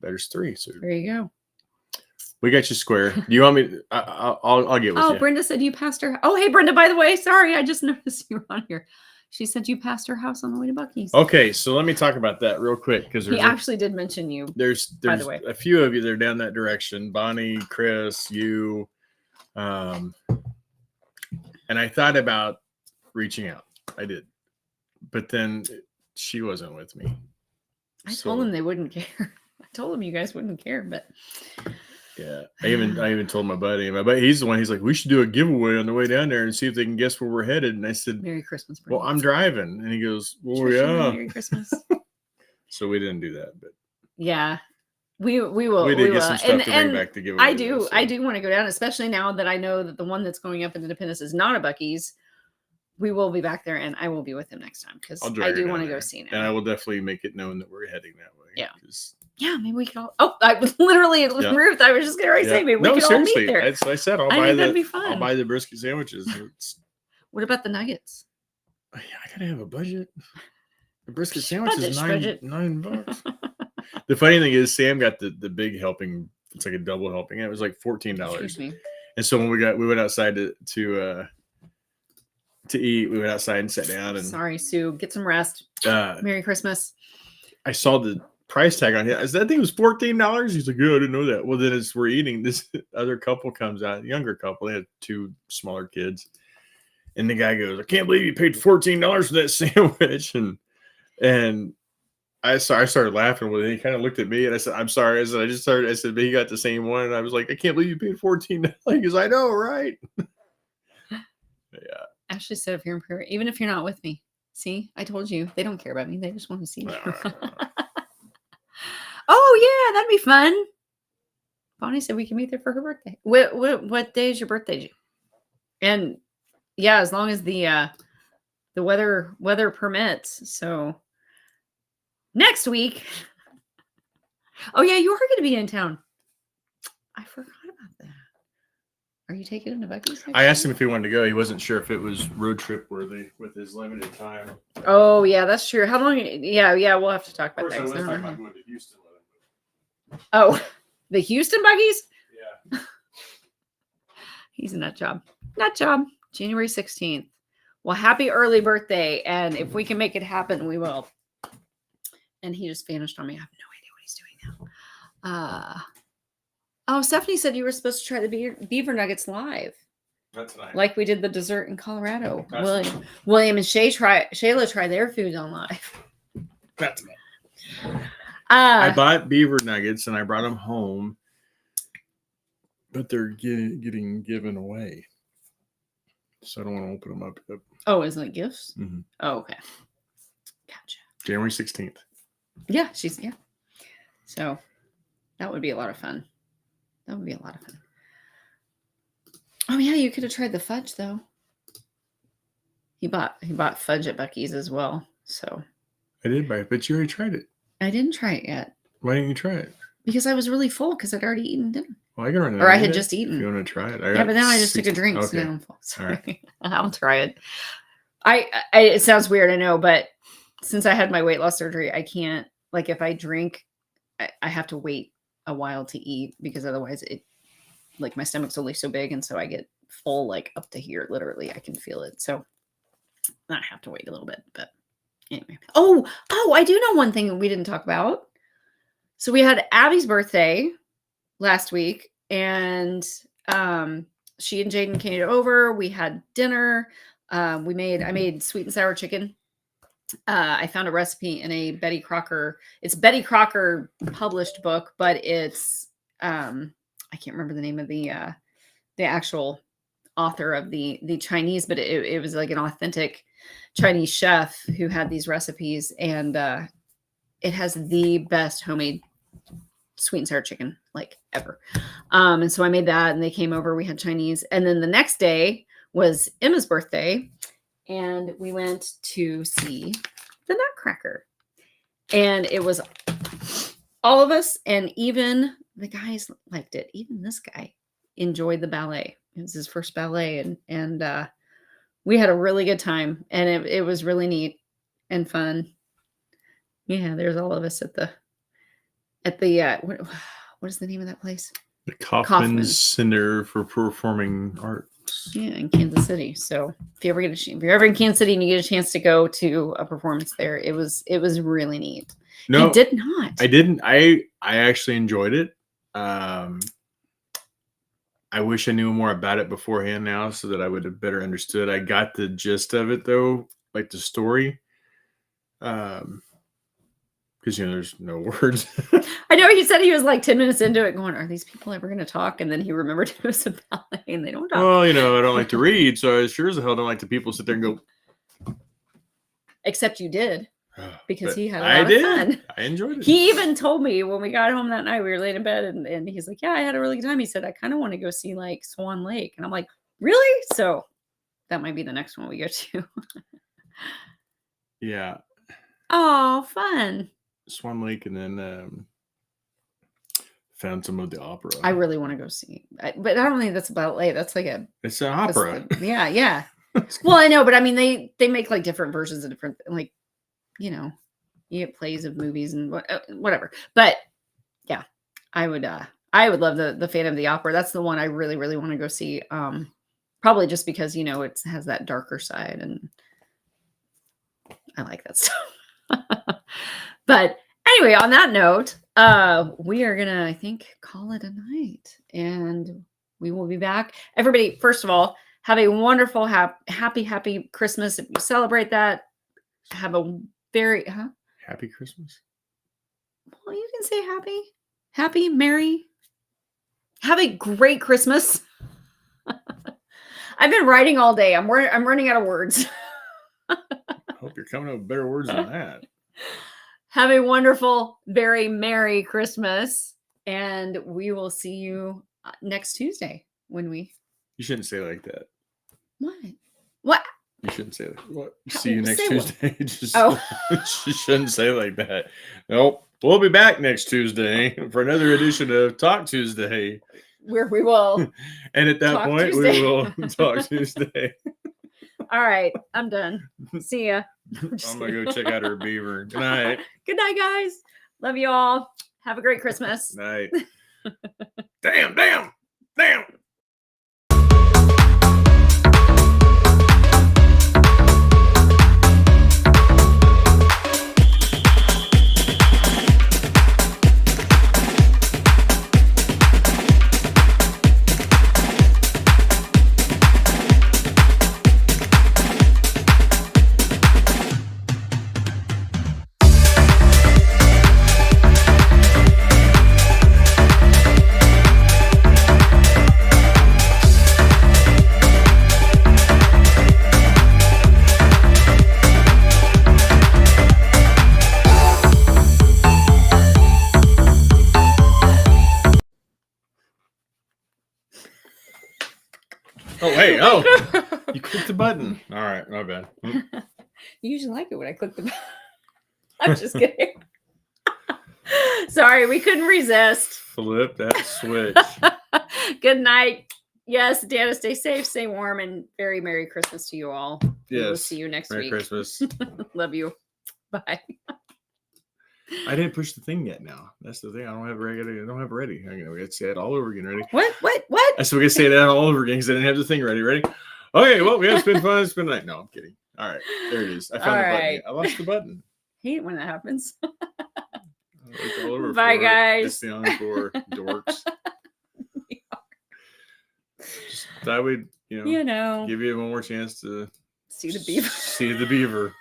there's 3. So there you go. We got you square. Do you want me? I'll get with you. Oh, Brenda said you passed her. Oh, hey, Brenda. By the way, sorry, I just noticed you were on here. She said you passed her house on the way to Buc-ee's. Okay, so let me talk about that real quick because he actually did mention you. There's by the way. a few of you that are down that direction. Bonnie, Chris, you, and I thought about reaching out. I did, but then she wasn't with me. I told them they wouldn't care. I told them you guys wouldn't care, but yeah, I even told my buddy. He's the one. He's like, we should do a giveaway on the way down there and see if they can guess where we're headed. And I said, Merry Christmas. Well, I'm driving, and he goes, well, Trisha, Merry Christmas. So we didn't do that, but yeah, we will. We did get some stuff to bring back to giveaway. I do want to go down, especially now that I know that the one that's going up in Independence is not a Buc-ee's. We will be back there, and I will be with him next time because I do want to go see him. And I will definitely make it known that we're heading that way. Yeah. Yeah, maybe we could all. Oh, I was literally Ruth. I was just gonna say maybe we could all meet there. That's what I said. That'd be fun. I'll buy the brisket sandwiches. What about the nuggets? I gotta have a budget. The brisket sandwich is $9. The funny thing is, Sam got the big helping. It's like a double helping. It was like $14. Excuse me. And so when we went outside to eat, we went outside and sat down. And sorry, Sue, get some rest. Merry Christmas. I saw the price tag on it. I said, that thing was $14. He's like, yeah, I didn't know that. Well, then as we're eating, this other couple comes out, younger couple. They had 2 smaller kids. And the guy goes, I can't believe you paid $14 for that sandwich. And I started laughing with it. He kind of looked at me and I said, I'm sorry. I said, but he got the same one. And I was like, I can't believe you paid $14. He goes, I know, right? Yeah. Ashley said, even if you're not with me, see, I told you, they don't care about me. They just want to see me. Oh, yeah, that'd be fun. Bonnie said we can meet there for her birthday. What day is your birthday? And yeah, as long as the weather permits. So next week. Oh, yeah, you are going to be in town. I forgot about that. Are you taking him to Buc-ee's? I asked him if he wanted to go. He wasn't sure if it was road trip worthy with his limited time. Oh, yeah, that's true. How long? Yeah, we'll have to talk about that. I was talking about going to Houston. Oh, the Houston Buc-ee's? Yeah. He's a nut job. January 16th. Well, happy early birthday. And if we can make it happen, we will. And he just vanished on me. I have no idea what he's doing now. Oh, Stephanie said you were supposed to try the beaver nuggets live. Not tonight. Like we did the dessert in Colorado. William and Shayla try their food on live. Not tonight. I bought beaver nuggets and I brought them home, but they're getting given away. So I don't want to open them up yet. Oh, isn't it gifts? Mm-hmm. Oh, okay. Gotcha. January 16th. Yeah, So that would be a lot of fun. Oh yeah, you could have tried the fudge though. He bought fudge at Buc-ee's as well. So I did buy it, but you already tried it. I didn't try it yet. Why didn't you try it? Because I was really full because I'd already eaten dinner. Well, I can run it. Or I had just eaten. If you want to try it. Yeah, but now I just took a drink. Okay. So now I'm full. Sorry. Right. I'll try it. It sounds weird, I know, but since I had my weight loss surgery, I can't, like if I drink I have to wait a while to eat because otherwise like my stomach's only so big. And so I get full, like up to here, literally, I can feel it. So I have to wait a little bit, but anyway. Oh, I do know one thing we didn't talk about. So we had Abby's birthday last week, and she and Jaden came over. We had dinner. I made sweet and sour chicken. I found a recipe in a Betty Crocker. It's Betty Crocker published book, but it's I can't remember the name of the actual author of the Chinese, but it was like an authentic Chinese chef who had these recipes, and it has the best homemade sweet and sour chicken like ever. And so I made that, and they came over. We had Chinese, and then the next day was Emma's birthday, and we went to see the Nutcracker, and it was all of us, and even the guys liked it. Even this guy enjoyed the ballet. It was his first ballet, and we had a really good time, and it was really neat and fun. Yeah, there's all of us at the what is the name of that place? The Kaufman Center for Performing Arts. Yeah, in Kansas City. So if you're ever in Kansas City and you get a chance to go to a performance there, it was really neat. No, you did not. I didn't. I actually enjoyed it. I wish I knew more about it beforehand now so that I would have better understood. I got the gist of it though, like the story. Because there's no words. I know he said he was like 10 minutes into it going, are these people ever going to talk? And then he remembered it was a ballet and they don't talk. Well, I don't like to read, so I sure as hell don't like the people sit there and go. Except you did. Because he had a lot of fun. I enjoyed it. He even told me when we got home that night, we were laying in bed, and he's like, yeah, I had a really good time. He said, I kind of want to go see like Swan Lake. And I'm like, really? So that might be the next one we go to. Yeah. Oh, fun. Swan Lake, and then Phantom of the Opera. I really want to go see, but I don't think that's a ballet. That's like it's an opera. Yeah. Well, I know, but I mean, they make like different versions of different, like, you get plays of movies and whatever. But yeah, I would love the Phantom of the Opera. That's the one I really, really want to go see. Probably just because it has that darker side, and I like that stuff. But anyway, on that note, we are gonna, I think, call it a night, and we will be back. Everybody, first of all, have a wonderful, happy Christmas. If you celebrate that, have a very happy Christmas. Well, you can say happy, merry. Have a great Christmas. I've been writing all day. I'm running out of words. I hope you're coming up with better words than that. Have a wonderful, very merry Christmas, and we will see you next Tuesday when we. You shouldn't say it like that. What? You shouldn't say that. What? See you next Tuesday. You shouldn't say it like that. Nope. We'll be back next Tuesday for another edition of Talk Tuesday, where we will. And at that point, Tuesday. We will talk Tuesday. All right, I'm done. See ya. I'm gonna go check out her beaver. Good night. Good night, guys. Love you all. Have a great Christmas. Night. Damn. Oh, hey, you clicked the button. All right, my bad. You usually like it when I click the button. I'm just kidding. Sorry, we couldn't resist. Flip that switch. Good night. Yes, Dana, stay safe, stay warm, and very Merry Christmas to you all. Yes. We'll see you next week. Merry Christmas. Love you. Bye. I didn't push the thing yet. Now that's the thing. I don't have ready. I don't have it ready. We got to say it all over again. Ready? What? I said we got to say that all over again because I didn't have the thing ready. Ready? Okay. Well, yeah, it's been fun. It's been night. No, I'm kidding. All right, there it is. I found the button. I lost the button. Hate when that happens. It's all over. Bye, guys. It's the encore dorks. Just I would, give you one more chance to see the beaver. See the beaver.